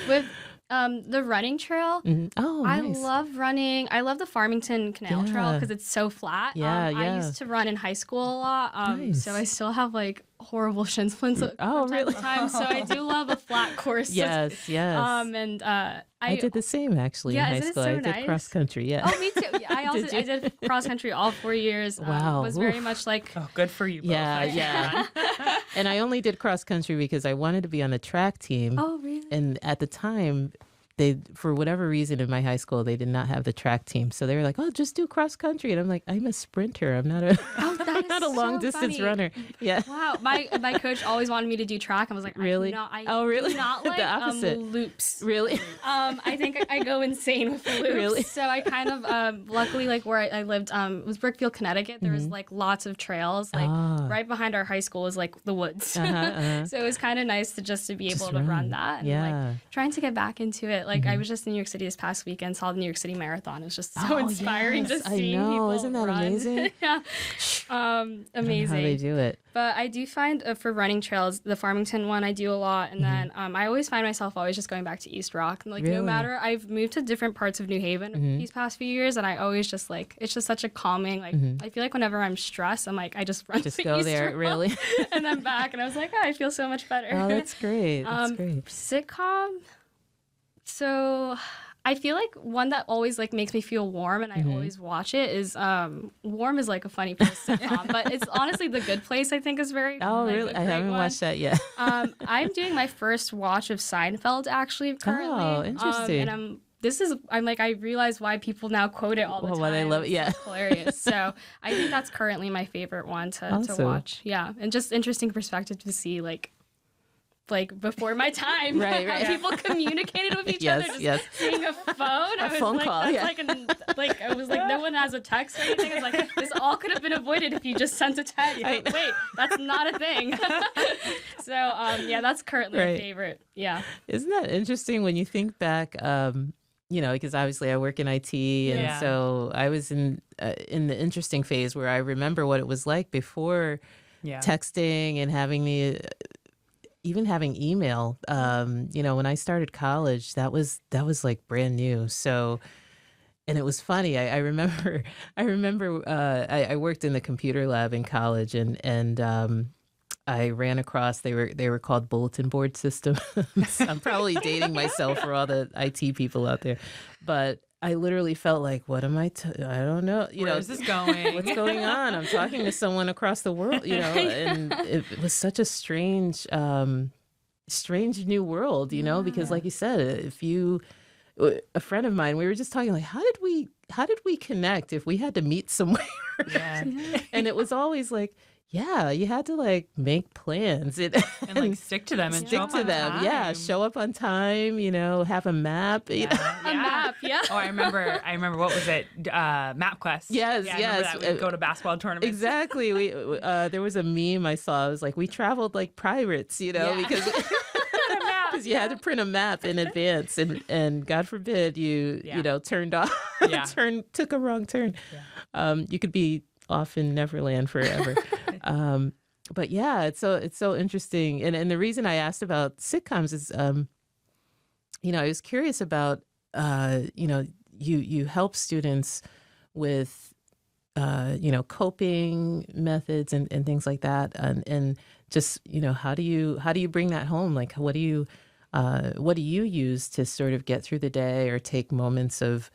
With the running trail. Oh, I nice. love running. I love the Farmington Canal Trail because it's so flat. I used to run in high school a lot. Nice. So I still have like horrible shin splints from time to time. So I do love a flat course. Yes. And I did the same actually in high school. I did cross country. Yeah. Oh, me too. Yeah, I did cross country all 4 years. Wow. Was very much like. Oh, good for you. Both. Yeah. And I only did cross country because I wanted to be on the track team. Oh, really? And at the time, for whatever reason in my high school, they did not have the track team. So they were like, oh, just do cross country. And I'm like, I'm a sprinter. I'm not a long distance runner. Yeah. Wow. My coach always wanted me to do track. I was like, really? I really? do not like the opposite. loops. Really? I think I go insane with loops. Really? So I kind of, luckily, like where I lived, it was Brookfield, Connecticut. There was like lots of trails. Like right behind our high school was like the woods. So it was kind of nice to be able to run that. And like trying to get back into it. it. Like I was just in New York City this past weekend, saw the New York City Marathon. It was just so inspiring to see people Isn't that run. amazing? Yeah, amazing. How they do it. But I do find for running trails, the Farmington one I do a lot, and then I always find myself always just going back to East Rock. Like no matter, I've moved to different parts of New Haven these past few years, and I always just like it's just such a calming. Like I feel like whenever I'm stressed, I'm like I just run Just to go East there, Rock really. and then back, and I was like, I feel so much better. Oh, that's great. That's great. Sitcom. So I feel like one that always like makes me feel warm and I always watch it is Warm is like a funny place sitcom, but it's honestly The Good Place I think is very Really? I haven't watched that yet. I'm doing my first watch of Seinfeld actually currently. Oh, interesting. And I realize why people now quote it all the time. Why they love it, yeah. It's hilarious. So I think that's currently my favorite one to watch. Yeah. And just interesting perspective to see like before my time, how people communicated with each other, just seeing a phone. A phone call, I was like, no one has a text or anything. It's like, this all could have been avoided if you just sent a text. You go, wait, that's not a thing. So, that's currently my favorite. Yeah. Isn't that interesting when you think back, because obviously I work in IT, and so I was in the interesting phase where I remember what it was like before texting and having even having email. When I started college, that was like brand new. So, and it was funny. I remember I worked in the computer lab in college, and I ran across they were called bulletin board systems. I'm probably dating myself for all the IT people out there, but I literally felt like, what am I don't know. Where is this going? What's going on? I'm talking to someone across the world, and it was such a strange new world, because like you said, a friend of mine, we were just talking like, how did we connect if we had to meet somewhere? Yeah. And it was always like, you had to like make plans and like stick to them and show up on time. Yeah, show up on time. Have a map. A map. Yeah. Oh, I remember. What was it? MapQuest. Yes. That. We'd go to basketball tournaments. Exactly. We there was a meme I saw. It was like we traveled like pirates, because. Because you had to print a map in advance, and God forbid you turned off, took a wrong turn. Yeah. You could be off in Neverland forever. But it's so interesting. And the reason I asked about sitcoms is, I was curious about, you help students with, coping methods and things like that. And just, how do you bring that home? Like, what do you use to sort of get through the day or take moments of,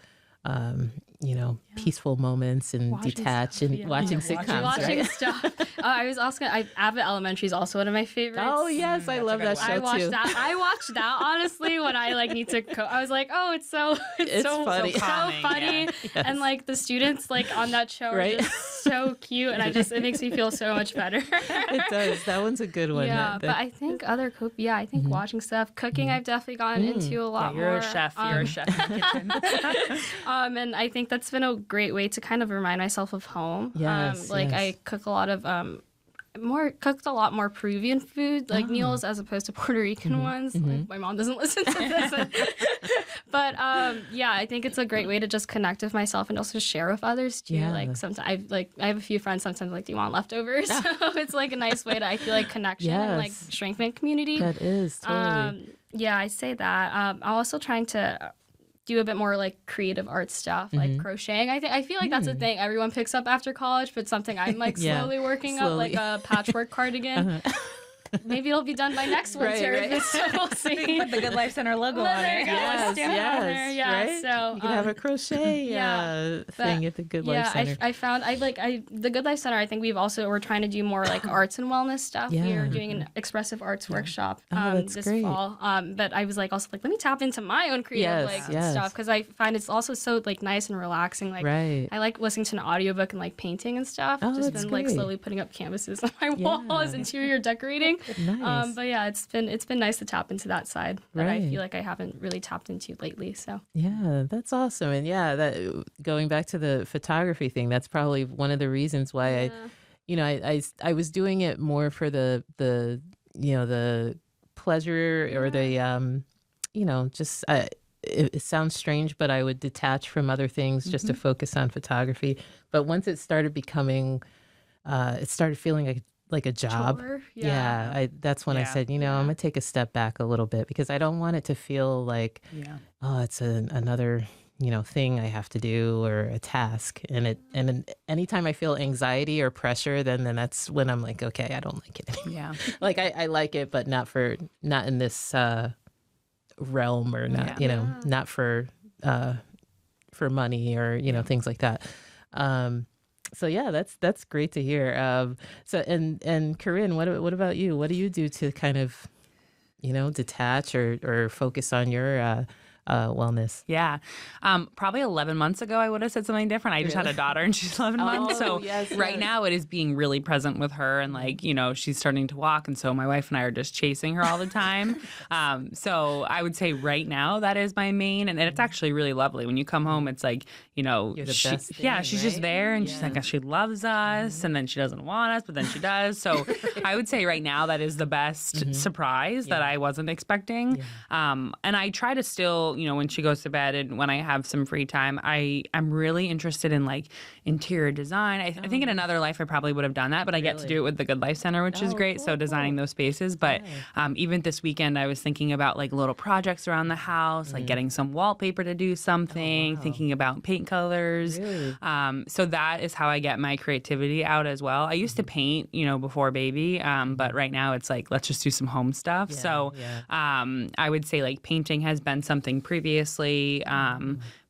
peaceful moments and detach and watching sitcoms, watching right? stuff. I was also Abbott Elementary is also one of my favorites. Oh yes, I love that show too. I watched that honestly when I need to. I was like, oh, it's so funny, so funny, yeah. Yes. and like the students like on that show are just so cute, and it makes me feel so much better. It does. That one's a good one. Yeah, but I think I think watching stuff, cooking, I've definitely gotten into a lot more. You're a chef. You're a chef in the kitchen. And I think that's been a great way to kind of remind myself of home. Yes, I cook a lot of cooked a lot more Peruvian food, like meals as opposed to Puerto Rican ones. Like, my mom doesn't listen to this. But I think it's a great way to just connect with myself and also share with others too. Yeah. Like sometimes I have a few friends sometimes like, do you want leftovers? So it's like a nice way to, I feel like, connection and like strengthen community. That is totally. I say that. I'm also trying to do a bit more like creative art stuff, like crocheting. I feel like that's a thing everyone picks up after college, but something I'm like slowly working up, like a patchwork cardigan. Maybe it'll be done by next winter. Right. So we'll see. Put the Good Life Center logo on it. Yes. So you can have a crochet thing at the Good Life Center. I found the Good Life Center. I think we're trying to do more like arts and wellness stuff. Yeah. We're doing an expressive arts workshop this great. fall. But I was like also like, let me tap into my own creative stuff, because I find it's also so like nice and relaxing. Like I like listening to an audiobook and like painting and stuff. Just been like slowly putting up canvases on my wall as interior decorating. Nice. But it's been nice to tap into that side that I feel like I haven't really tapped into lately. So that's awesome. And that going back to the photography thing, that's probably one of the reasons why I was doing it more for the pleasure or the it sounds strange, but I would detach from other things just to focus on photography. But once it started becoming, it started feeling like a job. Chore, That's when I Yeah. said, I'm gonna take a step back a little bit because I don't want it to feel like, oh, it's another thing I have to do or a task. And anytime I feel anxiety or pressure, then that's when I'm like, okay, I don't like it anymore. Yeah. Like I like it, but not in this realm, or not, not for money or things like that. So yeah, that's great to hear. So and Corinne, what about you? What do you do to kind of detach or focus on your wellness? Yeah. Probably 11 months ago, I would have said something different. I just had a daughter and she's 11 months. So right now it is being really present with her. And like, she's starting to walk. And so my wife and I are just chasing her all the time. So I would say right now that is my main. And it's actually really lovely. When you come home, it's like, You're the best thing, she's just there. And she's like, she loves us. And then she doesn't want us, but then she does. So I would say right now that is the best surprise that I wasn't expecting. And I try to still, when she goes to bed and when I have some free time, I'm really interested in like interior design. I think in another life I probably would have done that, but I get to do it with the Good Life Center, which is great. So designing those spaces. But even this weekend, I was thinking about like little projects around the house, like getting some wallpaper to do something, thinking about paint colors. Really? So that is how I get my creativity out as well. I used to paint, before baby, but right now it's like, let's just do some home stuff. I would say like painting has been something previously.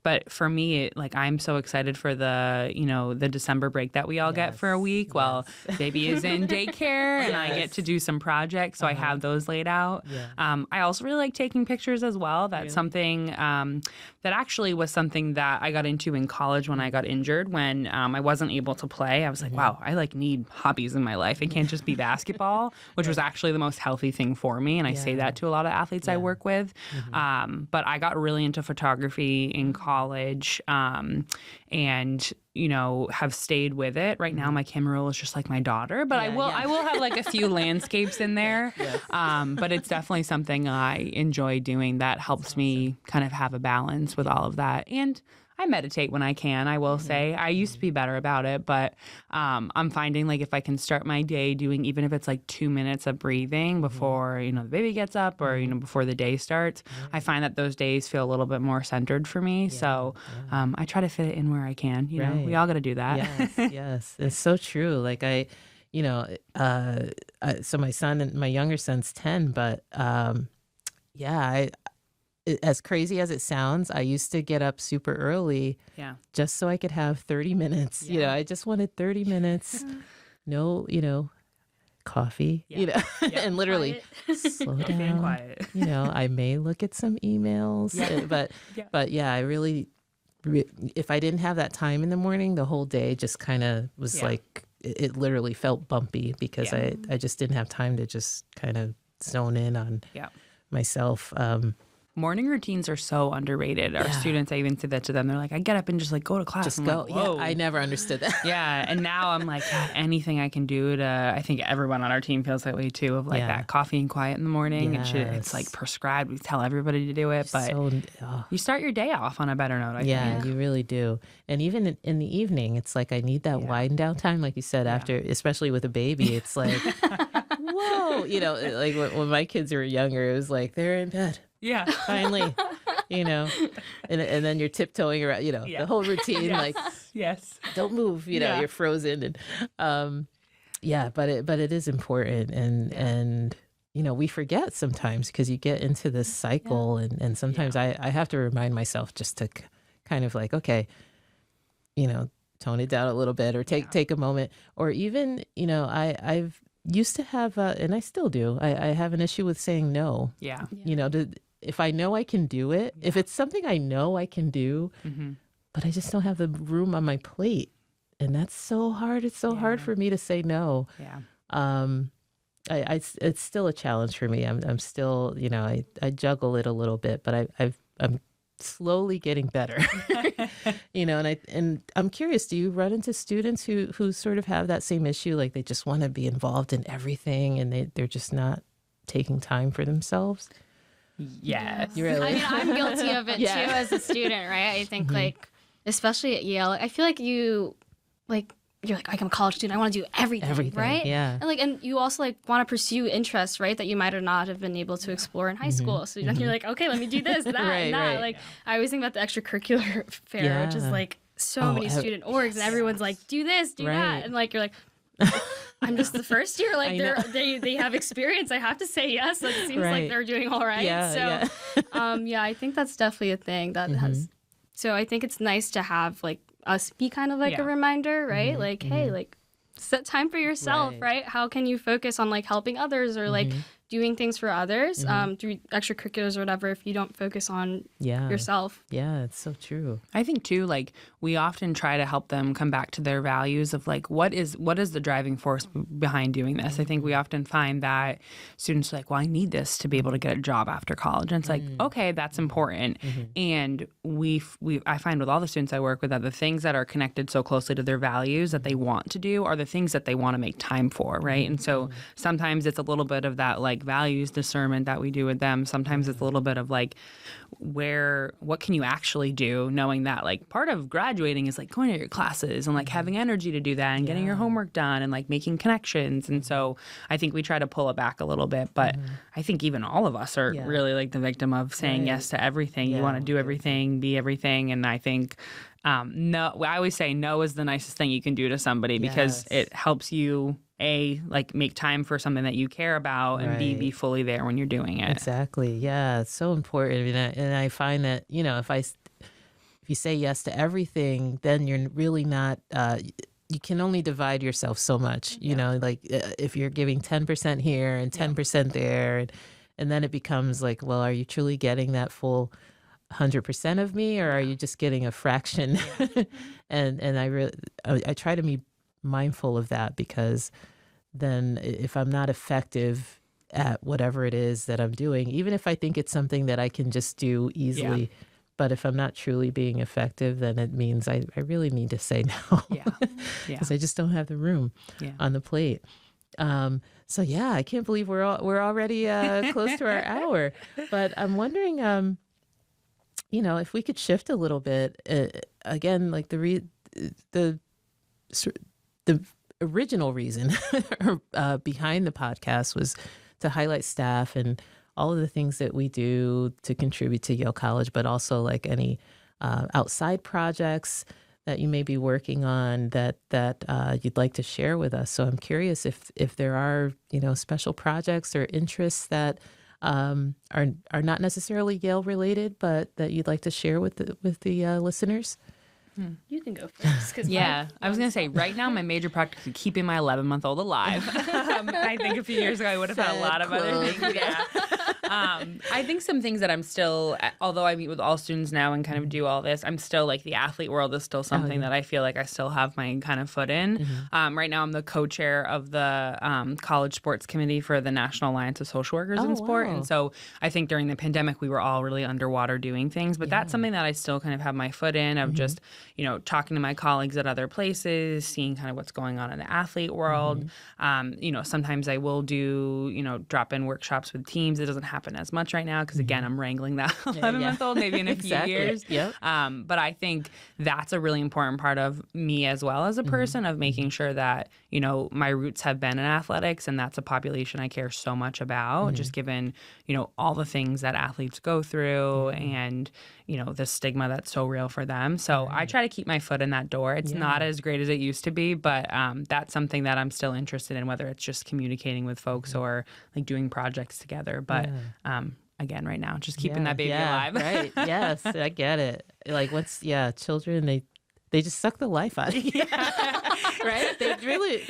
But for me, I'm so excited for the December break that we all get for a week while baby is in daycare and I get to do some projects. So I have those laid out. I also really like taking pictures as well. That's something that actually was something that I got into in college when I got injured, when I wasn't able to play. I was like, wow, I need hobbies in my life. It can't just be basketball, which was actually the most healthy thing for me. And I say that to a lot of athletes I work with. But I got really into photography in college, and have stayed with it. Right now my camera roll is just like my daughter, but I will have like a few landscapes in there. But it's definitely something I enjoy doing that helps me kind of have a balance with all of that. And I meditate when I can, I will say. I used to be better about it, but I'm finding like if I can start my day doing, even if it's like 2 minutes of breathing before, the baby gets up or, before the day starts, I find that those days feel a little bit more centered for me. So I try to fit it in where I can. We all got to do that. Yes. It's so true. Like so my son and my younger son's 10, but as crazy as it sounds, I used to get up super early just so I could have 30 minutes. I just wanted 30 minutes, no, coffee, and literally slow down. Quiet. I may look at some emails, but I really, if I didn't have that time in the morning, the whole day just kind of was like, it literally felt bumpy because I just didn't have time to just kind of zone in on myself. Morning routines are so underrated. Our students, I even said that to them. They're like, I get up and just like go to class. Just I'm go. Like, whoa. I never understood that. And now I'm like, anything I can do to, I think everyone on our team feels that way too, of like that coffee and quiet in the morning. And it's like prescribed. We tell everybody to do it, but you start your day off on a better note, I think. Yeah, you really do. And even in the evening, it's like I need that wind down time, like you said, after, especially with a baby, it's like, whoa, like when my kids were younger, it was like, they're in bed. Yeah. Finally, and then you're tiptoeing around, the whole routine, like, don't move, you're frozen. And, but it is important. And we forget sometimes because you get into this cycle and sometimes I have to remind myself just to kind of like, okay, tone it down a little bit or take a moment, or even, I've used to have, and I still do, I have an issue with saying no. If I know I can do it, if it's something I know I can do, but I just don't have the room on my plate, and that's so hard. It's so hard for me to say no. It's still a challenge for me. I'm still, I juggle it a little bit, but I'm slowly getting better. And I'm curious, do you run into students who sort of have that same issue, like they just want to be involved in everything and they're just not taking time for themselves? Yes. Really? I mean, I'm guilty of it too as a student, right? I think like, especially at Yale, I feel like you're like, I'm a college student. I want to do everything, right? Yeah. And you also like want to pursue interests, right? That you might or not have been able to explore in high school. So then you're like, okay, let me do this, that, and that. Like, I always think about the extracurricular fair, which is like so many student orgs, and everyone's like, do this, do that, and like you're like, I'm just the first year. Like they have experience. I have to say yes. Like, it seems like they're doing all right. I think that's definitely a thing that has. So I think it's nice to have like us be kind of like a reminder, right? Like, hey, like set time for yourself, right? How can you focus on like helping others or like doing things for others through extracurriculars or whatever if you don't focus on yourself. Yeah, it's so true. I think too, like we often try to help them come back to their values of like what is the driving force behind doing this. I think we often find that students are like, well, I need this to be able to get a job after college, and it's like, okay, that's important. And I find with all the students I work with that the things that are connected so closely to their values that they want to do are the things that they want to make time for, right? And so sometimes it's a little bit of that like values discernment that we do with them. Sometimes it's a little bit of like what can you actually do, knowing that like part of graduating is like going to your classes and like having energy to do that and getting your homework done and like making connections. And so I think we try to pull it back a little bit, but I think even all of us are really like the victim of saying yes to everything. You want to do everything, be everything. And I think no, I always say no is the nicest thing you can do to somebody because it helps you like make time for something that you care about and be fully there when you're doing it. Exactly. Yeah, it's so important. And I find that, if you say yes to everything, then you're really not you can only divide yourself so much. Like if you're giving 10% here and 10% there, and then it becomes like, well, are you truly getting that full 100% of me, or are you just getting a fraction? and I try to be mindful of that, because then if I'm not effective at whatever it is that I'm doing, even if I think it's something that I can just do easily, but if I'm not truly being effective, then it means I really need to say no, because I just don't have the room on the plate. So I can't believe we're already close to our hour, but I'm wondering, if we could shift a little bit again, like the original reason behind the podcast was to highlight staff and all of the things that we do to contribute to Yale College, but also like any outside projects that you may be working on that you'd like to share with us. So I'm curious if there are special projects or interests that are not necessarily Yale related, but that you'd like to share with the listeners. You can go first. I was going to say, right now, my major project is keeping my 11-month-old alive. I think a few years ago, I would have had a lot of other things. I think some things that I'm still, although I meet with all students now and kind of do all this, I'm still like the athlete world is still something that I feel like I still have my kind of foot in. Right now, I'm the co-chair of the College Sports Committee for the National Alliance of Social Workers in Sport. Wow. And so I think during the pandemic, we were all really underwater doing things. But that's something that I still kind of have my foot in of just, talking to my colleagues at other places, seeing kind of what's going on in the athlete world. Sometimes I will do, drop-in workshops with teams. It doesn't happen as much right now because, again, I'm wrangling that 11-month-old maybe in a few years. Yep. But I think that's a really important part of me as well as a person of making sure that, my roots have been in athletics, and that's a population I care so much about, just given, all the things that athletes go through and, the stigma that's so real for them. So I try to keep my foot in that door. It's not as great as it used to be, but that's something that I'm still interested in, whether it's just communicating with folks or like doing projects together. But again, right now, just keeping that baby alive. Right. Yes, I get it. Like children, they just suck the life out of you. Right? They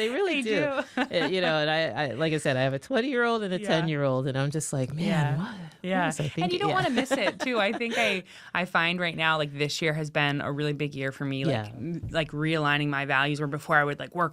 really do. And I like I said, I have a 20-year-old and a 10-year-old, and I'm just like, man, what? Yeah. And you don't want to miss it too. I think I find right now, like this year has been a really big year for me, like realigning my values, where before I would like work.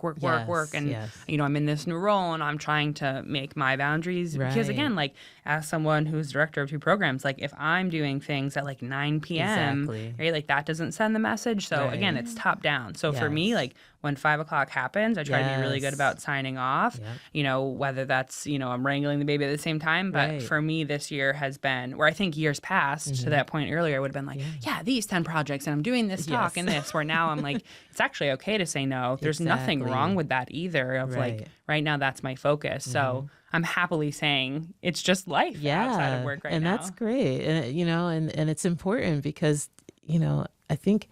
And, I'm in this new role and I'm trying to make my boundaries because again, like as someone who's director of 2 programs, like if I'm doing things at like 9 p.m., right, like that doesn't send the message. So again, again, it's top down. So for me, like when 5 o'clock happens, I try to be really good about signing off, you know, whether that's, you know, I'm wrangling the baby at the same time. But for me, this year has been where I think years past to that point earlier, I would have been like, these 10 projects and I'm doing this talk and this, where now I'm like, it's actually okay to say no. There's nothing wrong with that either. Of like, right now, that's my focus. So I'm happily saying it's just life outside of work right now. And that's great. And, you know, and it's important because, you know, I think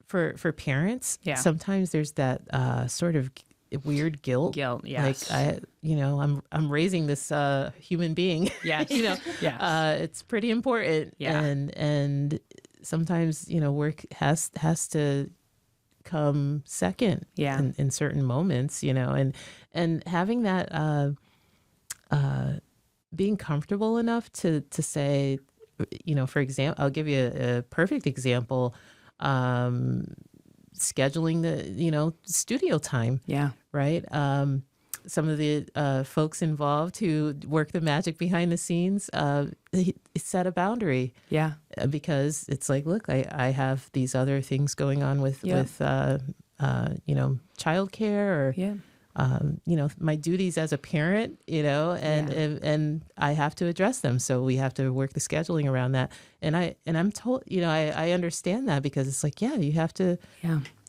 for parents, sometimes there's that sort of weird guilt. Yes. Like I'm raising this human being. Yes. You know, it's pretty important. Yeah. And sometimes, you know, work has to come second in certain moments, you know, and having that being comfortable enough to say, you know, for example, I'll give you a perfect example, scheduling the, you know, studio time. Yeah. Right. Some of the folks involved who work the magic behind the scenes set a boundary. Yeah. Because it's like, look, I have these other things going on with you know, childcare or, you know, my duties as a parent, you know, and I have to address them. So we have to work the scheduling around that. And I'm told, you know, I understand that because it's like, you have to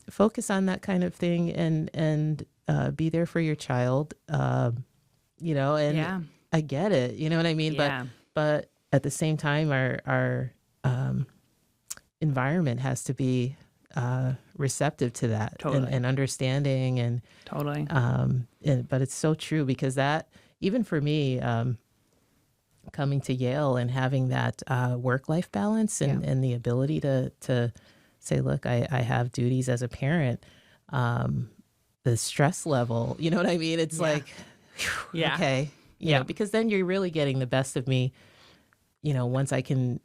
focus on that kind of thing and be there for your child, you know, and I get it, you know what I mean? But at the same time, our environment has to be receptive to that and understanding and but it's so true because that, even for me, coming to Yale and having that work-life balance and the ability to say, look, I have duties as a parent, the stress level, you know what I mean? It's like, whew, okay. You know, because then you're really getting the best of me, you know, once I can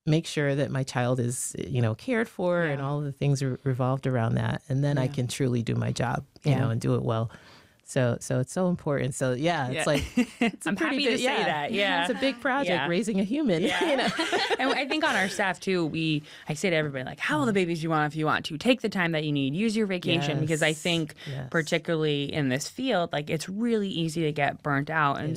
make sure that my child is, you know, cared for and all of the things are revolved around that. And then I can truly do my job, you know, and do it well. So it's so important. So it's like, it's I'm happy to say that. Yeah. It's a big project, raising a human, you know? And I think on our staff too, I say to everybody, like, how old the babies you want if you want to. Take the time that you need. Use your vacation. Because I think particularly in this field, like it's really easy to get burnt out. And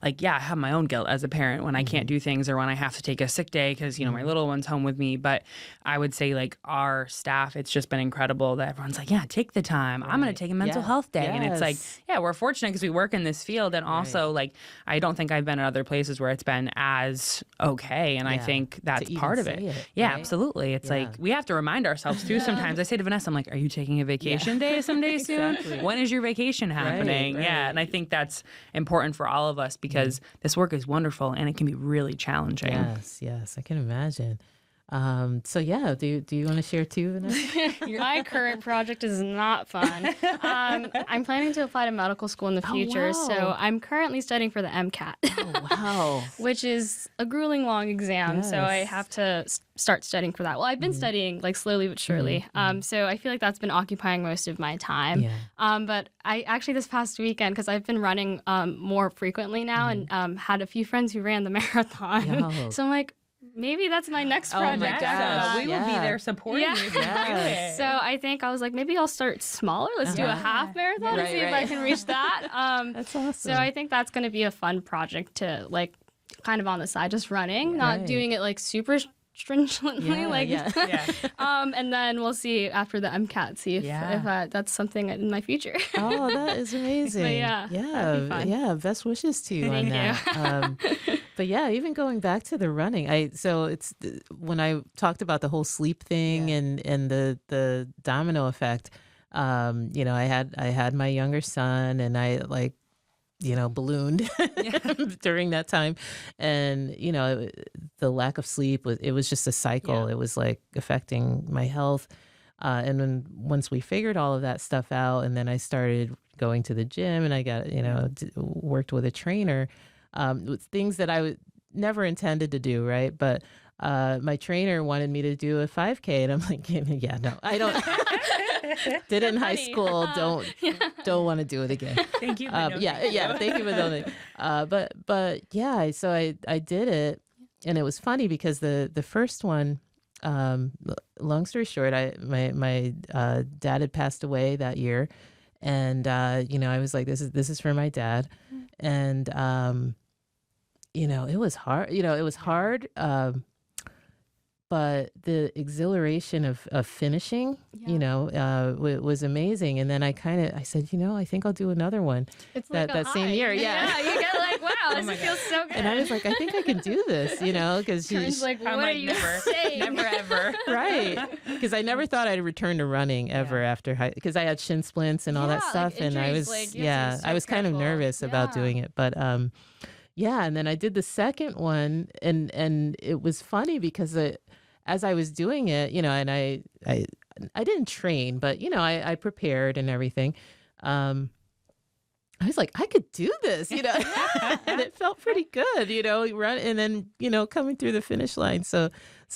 like, I have my own guilt as a parent when I can't do things or when I have to take a sick day because, you know, my little one's home with me. But I would say like our staff, it's just been incredible that everyone's like, take the time. I'm going to take a mental health day. And it's like, we're fortunate because we work in this field. And also, like, I don't think I've been in other places where it's been as okay. And I think that's part of it. Absolutely. It's like we have to remind ourselves, too, sometimes. I say to Vanessa, I'm like, are you taking a vacation day someday soon? When is your vacation happening? And I think that's important for all of us because this work is wonderful and it can be really challenging. Yes, I can imagine. So do you want to share too, Vanessa? My current project is not fun. I'm planning to apply to medical school in the future, so I'm currently studying for the MCAT. Which is a grueling long exam, so I have to start studying for that. Well, I've been studying like slowly but surely, so I feel like that's been occupying most of my time. But I actually this past weekend, because I've been running more frequently now and had a few friends who ran the marathon, so I'm like, maybe that's my next project. Oh my gosh. We will be there supporting you. Do it. So I think I was like, maybe I'll start smaller. Let's do a half marathon and see if I can reach that. That's awesome. So I think that's going to be a fun project to like kind of on the side, just running, not doing it like super stringently. And then we'll see after the MCAT, see if that's something in my future. Oh, that is amazing. But best wishes to you on that. But even going back to the running, so it's when I talked about the whole sleep thing and the domino effect. You know, I had my younger son, and I like, you know, ballooned during that time, and you know, the lack of sleep was just a cycle. It was like affecting my health, and then once we figured all of that stuff out, and then I started going to the gym, and I got, you know, worked with a trainer. With things that I never intended to do, right? But my trainer wanted me to do a 5K, and I'm like, no, I don't. Did it in high school. Don't want to do it again. Thank you. Thank you for knowing. So I did it, and it was funny because the first one, long story short, my dad had passed away that year, and I was like, this is for my dad, and it was hard. It was hard. But the exhilaration of finishing, was amazing. And then I said, I think I'll do another one. It's like that same year. Yeah. You get like, wow, this feels so good. And I was like, I think I can do this, because Corinne's like, what are you saying? Never ever. right. Because I never thought I'd return to running ever after because I had shin splints and all that stuff. Like and I injuries, was, I was kind of nervous about doing it. But, and then I did the second one, and it was funny because as I was doing it, and I didn't train, but I prepared and everything. I was like, I could do this, and it felt pretty good, run and then coming through the finish line. So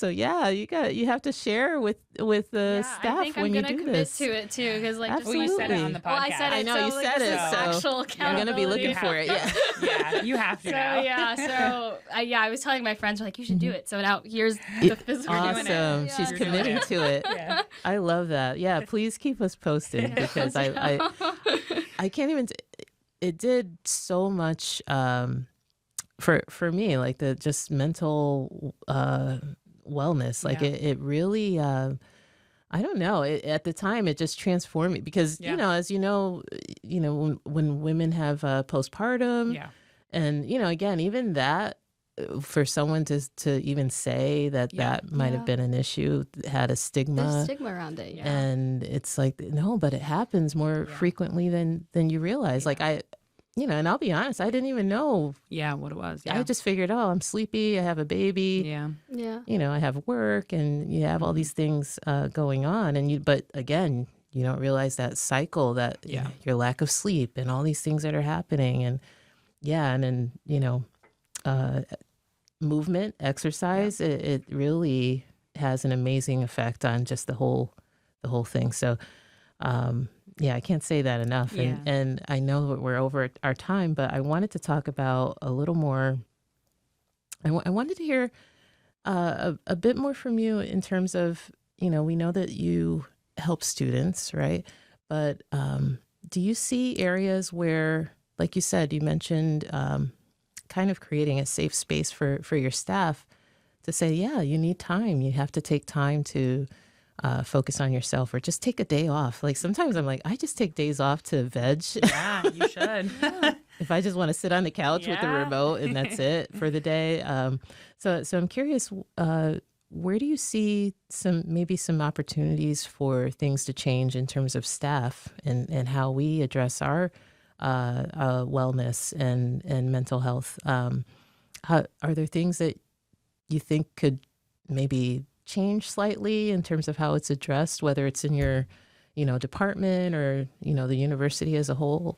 yeah, you have to share with the staff when you do this. I think I'm gonna commit to it too, because Absolutely. You said it on the podcast. Well, I said it. I know you said it. So actual I'm gonna be looking for it. Yeah. Yeah, you have to now. I was telling my friends, like, you should do it. So now here's the physical. Awesome. She's committing to it. Yeah. I love that. Yeah, please keep us posted because I can't even. It did so much for me, like the just mental wellness. Like it really. I don't know. At the time, it just transformed me because as when women have postpartum, and again, even that for someone to even say that might have been an issue, had a stigma. There's stigma around it, and it's like no, but it happens more frequently than you realize. Like and I'll be honest, I didn't even know. Yeah, what it was. Yeah. I just figured, I'm sleepy. I have a baby. Yeah. I have work, and you have all these things going on, but again, you don't realize that cycle, that your lack of sleep, and all these things that are happening, and then movement, exercise, it really has an amazing effect on just the whole thing. So. I can't say that enough. And I know that we're over our time, but I wanted to talk about a little more. I wanted to hear a bit more from you in terms of, we know that you help students, right? But do you see areas where, like you said, you mentioned kind of creating a safe space for your staff to say, you need time. You have to take time to focus on yourself, or just take a day off. Like sometimes I'm like, I just take days off to veg. Yeah, you should. If I just want to sit on the couch with the remote and that's it for the day. So I'm curious, where do you see some opportunities for things to change in terms of staff and how we address our wellness and mental health? Are there things that you think could maybe change slightly in terms of how it's addressed, whether it's in your, department or, the university as a whole?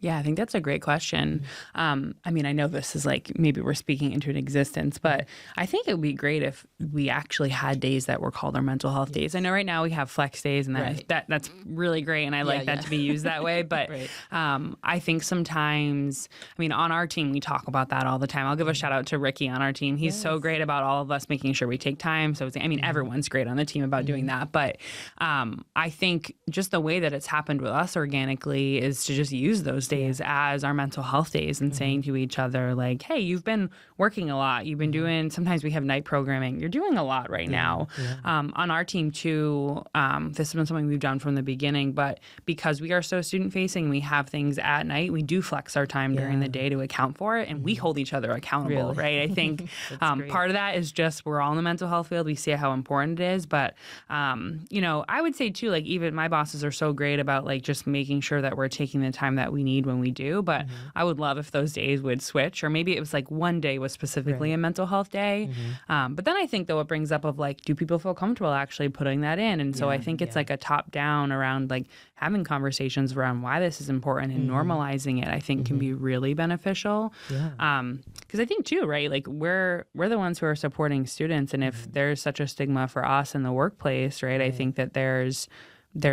Yeah, I think that's a great question. I mean, I know this is like maybe we're speaking into an existence, but I think it would be great if we actually had days that were called our mental health days. I know right now we have flex days, and that's really great, and I like that to be used that way. But I think sometimes, on our team, we talk about that all the time. I'll give a shout out to Ricky on our team. He's so great about all of us making sure we take time. So, everyone's great on the team about doing that. But I think just the way that it's happened with us organically is to just use those days as our mental health days and saying to each other, like, hey, you've been working a lot. You've been doing, sometimes we have night programming. You're doing a lot right now. On our team too, this has been something we've done from the beginning, but because we are so student facing, we have things at night. We do flex our time during the day to account for it, and we hold each other accountable, right? I think part of that is just we're all in the mental health field. We see how important it is, but I would say too, like even my bosses are so great about like just making sure that we're taking the time that we need when we do, but I would love if those days would switch, or maybe it was like one day was specifically a mental health day. But then I think though it brings up of like, do people feel comfortable actually putting that in? And so I think it's like a top down around like having conversations around why this is important and normalizing it, I think can be really beneficial. Because I think too, right, like we're the ones who are supporting students, and if there's such a stigma for us in the workplace, right, I think that there's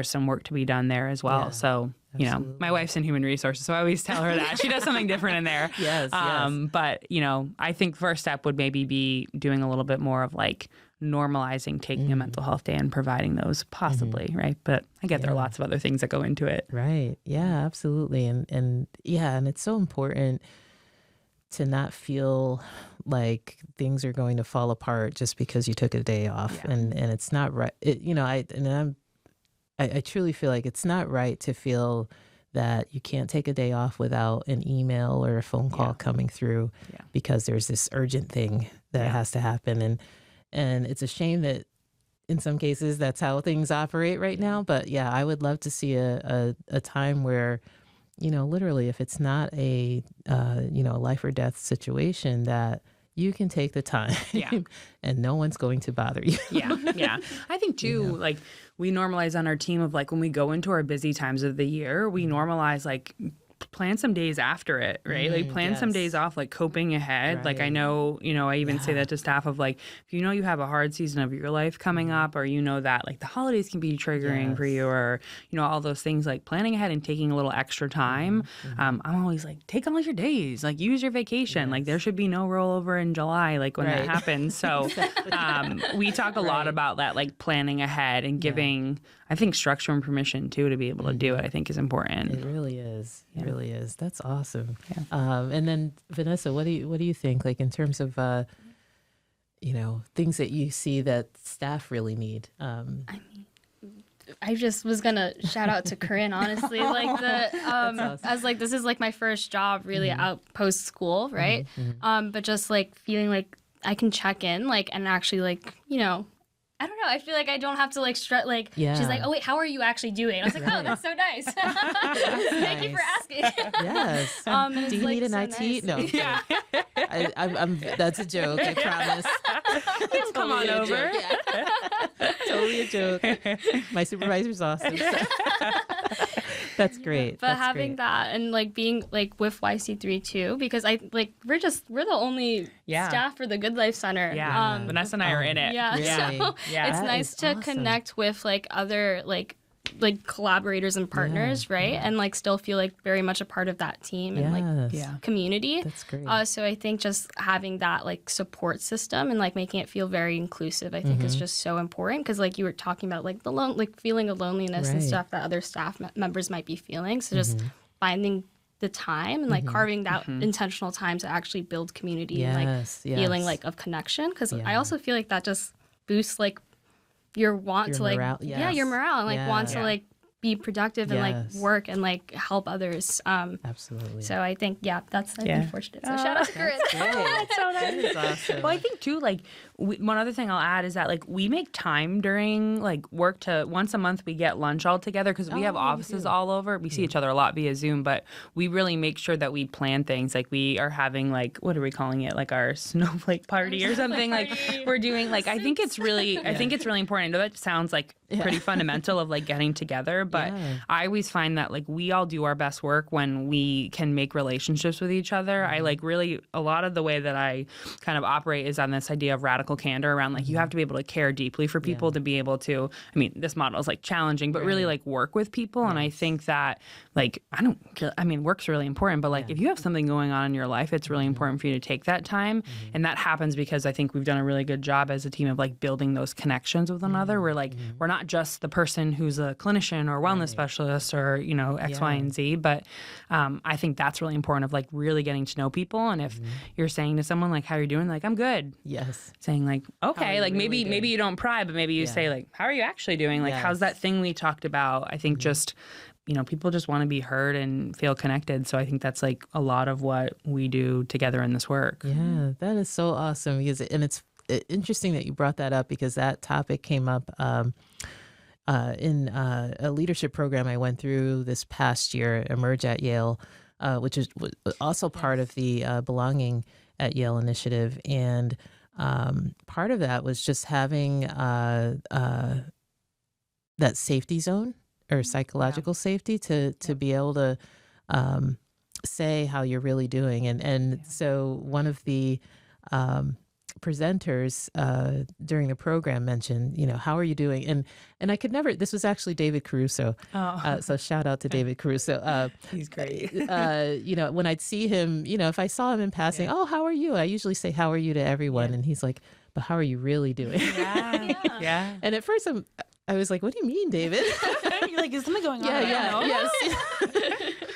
some work to be done there as well. So you know, my wife's in human resources, so I always tell her that. She does something different in there. Yes. But, you know, I think first step would maybe be doing a little bit more of like normalizing taking a mental health day and providing those possibly, right? But I get there are lots of other things that go into it. Right. Yeah, absolutely. And it's so important to not feel like things are going to fall apart just because you took a day off. And it's not right. I truly feel like it's not right to feel that you can't take a day off without an email or a phone call coming through because there's this urgent thing that has to happen. And it's a shame that in some cases that's how things operate right now. But yeah, I would love to see a time where, you know, literally if it's not a, life or death situation, that you can take the time and no one's going to bother you. Yeah. I think too, like we normalize on our team of like when we go into our busy times of the year, we normalize like plan some days after it, right? Like plan some days off, like coping ahead. Right. Like I know, you know, I even say that to staff of like, if you know you have a hard season of your life coming up, or you know that like the holidays can be triggering for you, or, you know, all those things, like planning ahead and taking a little extra time. I'm always like, take all your days, like use your vacation. Like there should be no rollover in July, like when that happens. So we talk a lot about that, like planning ahead and giving, I think, structure and permission too to be able to do it, I think is important. It really is. It really is. That's awesome. Yeah. And then Vanessa, what do you think, like in terms of things that you see that staff really need? I mean, I just was gonna shout out to Corinne, honestly. Like awesome. I was like, this is like my first job really out post school, right? But just like feeling like I can check in, like, and actually like, you know, I don't know. I feel like I don't have to like strut. Like she's like, "Oh wait, how are you actually doing?" I was like, "Oh, that's so nice. Thank you for asking." Yes. Do you need an IT? Nice. No. Yeah. I'm. That's a joke. I promise. Just come on over. Totally a joke. My supervisor's awesome. That's great. But having that and like being like with YC3 too, because I like we're the only staff for the Good Life Center. Yeah. Vanessa and I are in it. Yeah. Really? So it's nice to awesome. connect with like other like collaborators and partners, right? And like still feel like very much a part of that team and like community. That's great. So I think just having that like support system and like making it feel very inclusive, I think is just so important, because like you were talking about like the feeling of loneliness and stuff that other staff members might be feeling. So just finding the time and like carving that intentional time to actually build community and like feeling like of connection, because I also feel like that just boosts like your morale, your morale, and like want to like be productive and like work and like help others. Absolutely. So I think that's unfortunate. So shout out to Corinne. That's so nice. That is awesome. Well, I think too, like one other thing I'll add is that like we make time during like work to once a month we get lunch all together, because we have offices all over. We see each other a lot via Zoom, but we really make sure that we plan things. Like we are having like, what are we calling it? Like our snowflake party or something. Like we're doing like, I think it's really important. I know that sounds like pretty fundamental of like getting together, but I always find that like we all do our best work when we can make relationships with each other. I like really, a lot of the way that I kind of operate is on this idea of radical candor around like you have to be able to care deeply for people to be able to, I mean, this model is like challenging, but really like work with people. And I think that like, work's really important, but like if you have something going on in your life, it's really important for you to take that time. And that happens because I think we've done a really good job as a team of like building those connections with one another. We're like, we're not just the person who's a clinician or wellness specialist or, you know, X, Y, and Z, but I think that's really important of like really getting to know people. And if you're saying to someone like, how are you doing? Like, I'm good. Yes. Saying like, okay, like really maybe you don't pry, but maybe you say like, how are you actually doing? Like, how's that thing we talked about? I think just, you know, people just want to be heard and feel connected. So I think that's like a lot of what we do together in this work. Yeah, that is so awesome. Because, and it's interesting that you brought that up, because that topic came up in a leadership program I went through this past year, Emerge at Yale, which was also part of the Belonging at Yale initiative. And part of that was just having that safety zone or psychological safety to be able to say how you're really doing. And so one of the presenters during the program mentioned, how are you doing? And I could never. This was actually David Caruso. So shout out to David Caruso. He's great. When I'd see him, if I saw him in passing, oh, how are you? I usually say, how are you to everyone, and he's like, but how are you really doing? Yeah. And at first I was like, what do you mean, David? You're like, is something going on? Yes.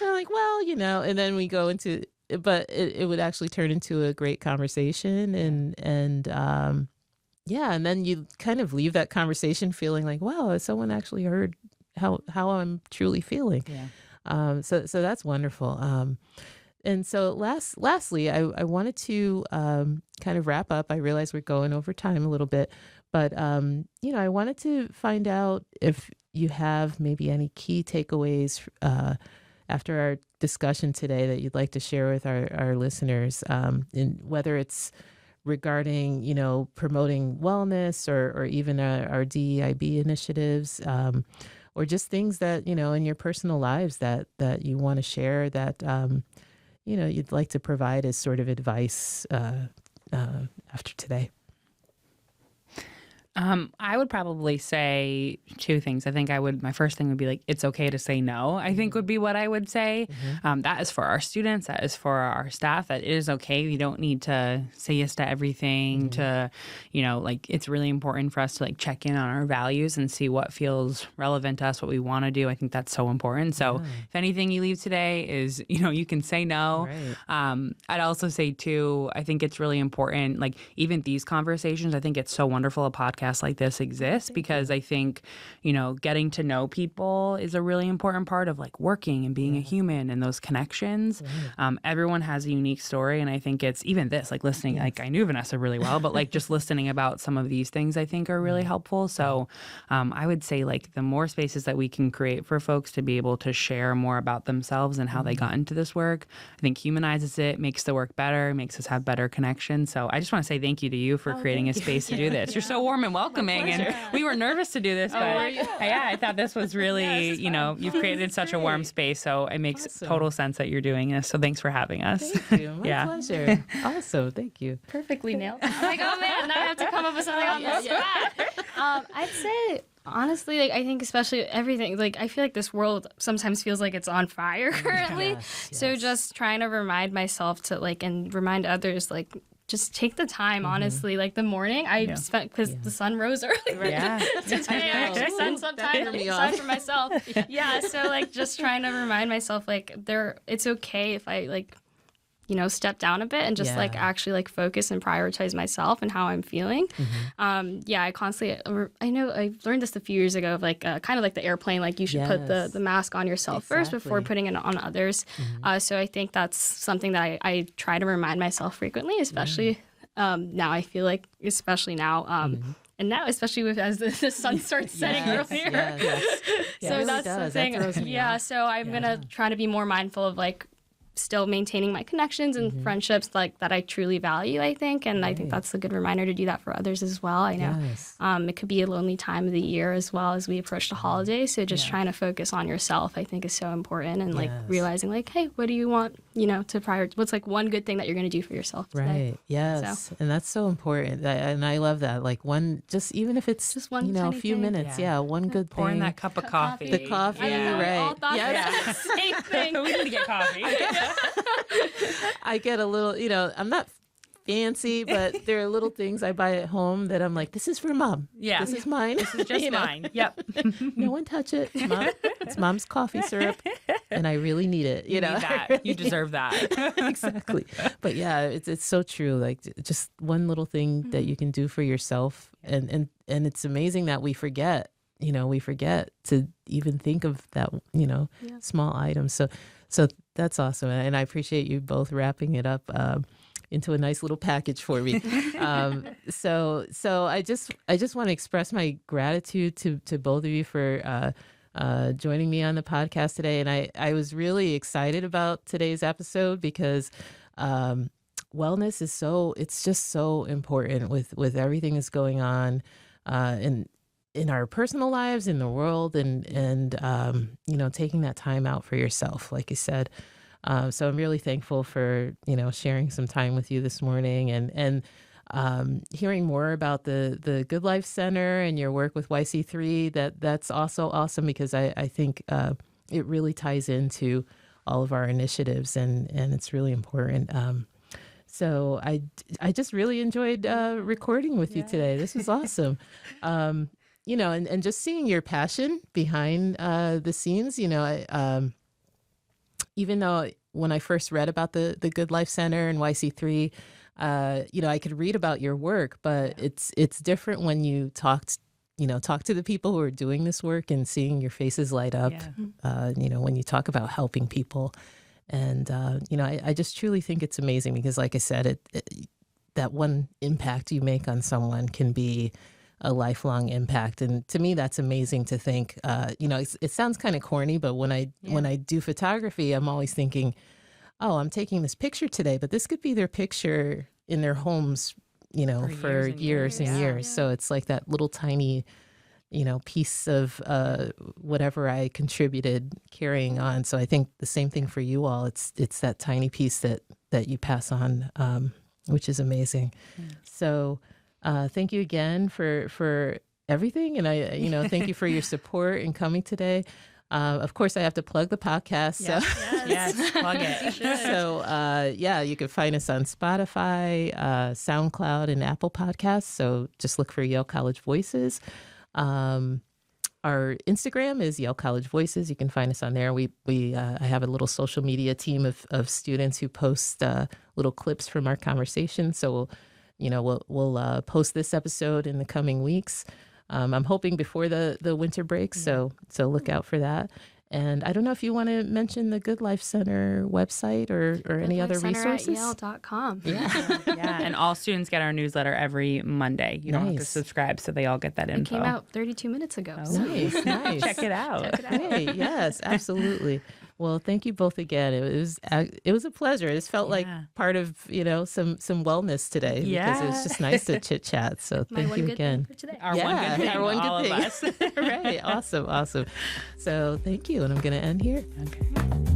I'm like, well, and then we go into, but it would actually turn into a great conversation, and and then you kind of leave that conversation feeling like, wow, someone actually heard how I'm truly feeling. Yeah. So that's wonderful. And so lastly, I wanted to kind of wrap up. I realize we're going over time a little bit, but I wanted to find out if you have maybe any key takeaways after our discussion today that you'd like to share with our listeners, in whether it's regarding, promoting wellness or even our DEIB initiatives, or just things that, in your personal lives that you want to share that, you'd like to provide as sort of advice after today. I would probably say two things. I think my first thing would be like, it's okay to say no, I think would be what I would say. That is for our students. That is for our staff. That it is okay. You don't need to say yes to everything it's really important for us to check in on our values and see what feels relevant to us, what we want to do. I think that's so important. So if anything you leave today is, you can say no. Right. I'd also say too, I think it's really important, even these conversations, I think it's so wonderful a podcast like this exists because I think, getting to know people is a really important part of working and being a human and those connections. Right. Everyone has a unique story. And I think it's even this, listening, I knew Vanessa really well, but just listening about some of these things I think are really helpful. So I would say the more spaces that we can create for folks to be able to share more about themselves and how they got into this work, I think humanizes it, makes the work better, makes us have better connections. So I just want to say thank you to you for creating a space to do this. You're so warm and welcoming, and we were nervous to do this, but I thought this was really, you've created such a warm space, so it makes total sense that you're doing this. So thanks for having us. Thank you. My pleasure. Awesome. Thank you. Perfectly nailed. I'm like, oh man, now I have to come up with something on this. I'd say honestly, I think especially everything, I feel like this world sometimes feels like it's on fire currently. Yes. So just trying to remind myself to and remind others just take the time, honestly. The morning I spent, because the sun rose early. Right? Yeah. Today I actually spent some time for myself. Yeah. So just trying to remind myself it's okay if I step down a bit and just actually focus and prioritize myself and how I'm feeling. I constantly, I know I learned this a few years ago of kind of the airplane, you should put the mask on yourself first before putting it on others. So I think that's something that I try to remind myself frequently, especially now. I feel especially now, and now, especially as the sun starts setting earlier. So that's the thing. So I'm going to try to be more mindful of still maintaining my connections and friendships that I truly value, I think. And I think that's a good reminder to do that for others as well. I know it could be a lonely time of the year as well as we approach the holidays. So just trying to focus on yourself, I think, is so important. And realizing hey, what do you want, to prioritize? What's one good thing that you're going to do for yourself today? Right. Yes. So. And that's so important. And I love that. one, just even if it's just one, a few minutes. Yeah. One good thing. Pouring that cup of coffee. The coffee, right. We all thought the same thing. We need to get coffee. I get a little, I'm not fancy, but there are little things I buy at home that I'm like, this is for mom. Yeah. This is mine. This is just mine. Yep. No one touch it. It's mom's coffee syrup, and I really need it. You need that. You deserve that. Exactly. But yeah, it's so true. Just one little thing that you can do for yourself. And it's amazing that we forget, we forget to even think of that, small item. So that's awesome. And I appreciate you both wrapping it up into a nice little package for me. So I just want to express my gratitude to both of you for joining me on the podcast today. And I was really excited about today's episode because wellness is it's just so important with everything that's going on in our personal lives, in the world, and taking that time out for yourself, like you said. So I'm really thankful for, sharing some time with you this morning. And hearing more about the Good Life Center and your work with YC3, that's also awesome because I think it really ties into all of our initiatives and it's really important. So I just really enjoyed recording with you today. This was awesome. And just seeing your passion behind the scenes, even though when I first read about the Good Life Center and YC3, I could read about your work, but it's different when you talk to the people who are doing this work and seeing your faces light up, when you talk about helping people. And, I just truly think it's amazing because, like I said, that one impact you make on someone can be a lifelong impact. And to me, that's amazing to think, it sounds kind of corny, but when I do photography, I'm always thinking, oh, I'm taking this picture today, but this could be their picture in their homes, for years and years. So it's like that little tiny, piece of whatever I contributed carrying on. So I think the same thing for you all. It's that tiny piece that you pass on, which is amazing. So thank you again for everything. And I thank you for your support and coming today. Of course, I have to plug the podcast. Yes, plug it. So, you can find us on Spotify, SoundCloud, and Apple Podcasts. So just look for Yale College Voices. Our Instagram is Yale College Voices. You can find us on there. I have a little social media team of students who post little clips from our conversation. So we'll post this episode in the coming weeks. I'm hoping before the winter break, so look out for that. And I don't know if you want to mention the Good Life Center website or any other resources. Yale.com. Yeah. And all students get our newsletter every Monday. You don't have to subscribe, so they all get that info. It came out 32 minutes ago. Oh, nice. Check it out. Hey, yes, absolutely. Well, thank you both again. It was a pleasure. It just felt like part of some wellness today because it was just nice to chit chat. So thank you again. For today. Our one good thing. Our one all good of thing. us. Right. Awesome. So thank you, and I'm going to end here. Okay.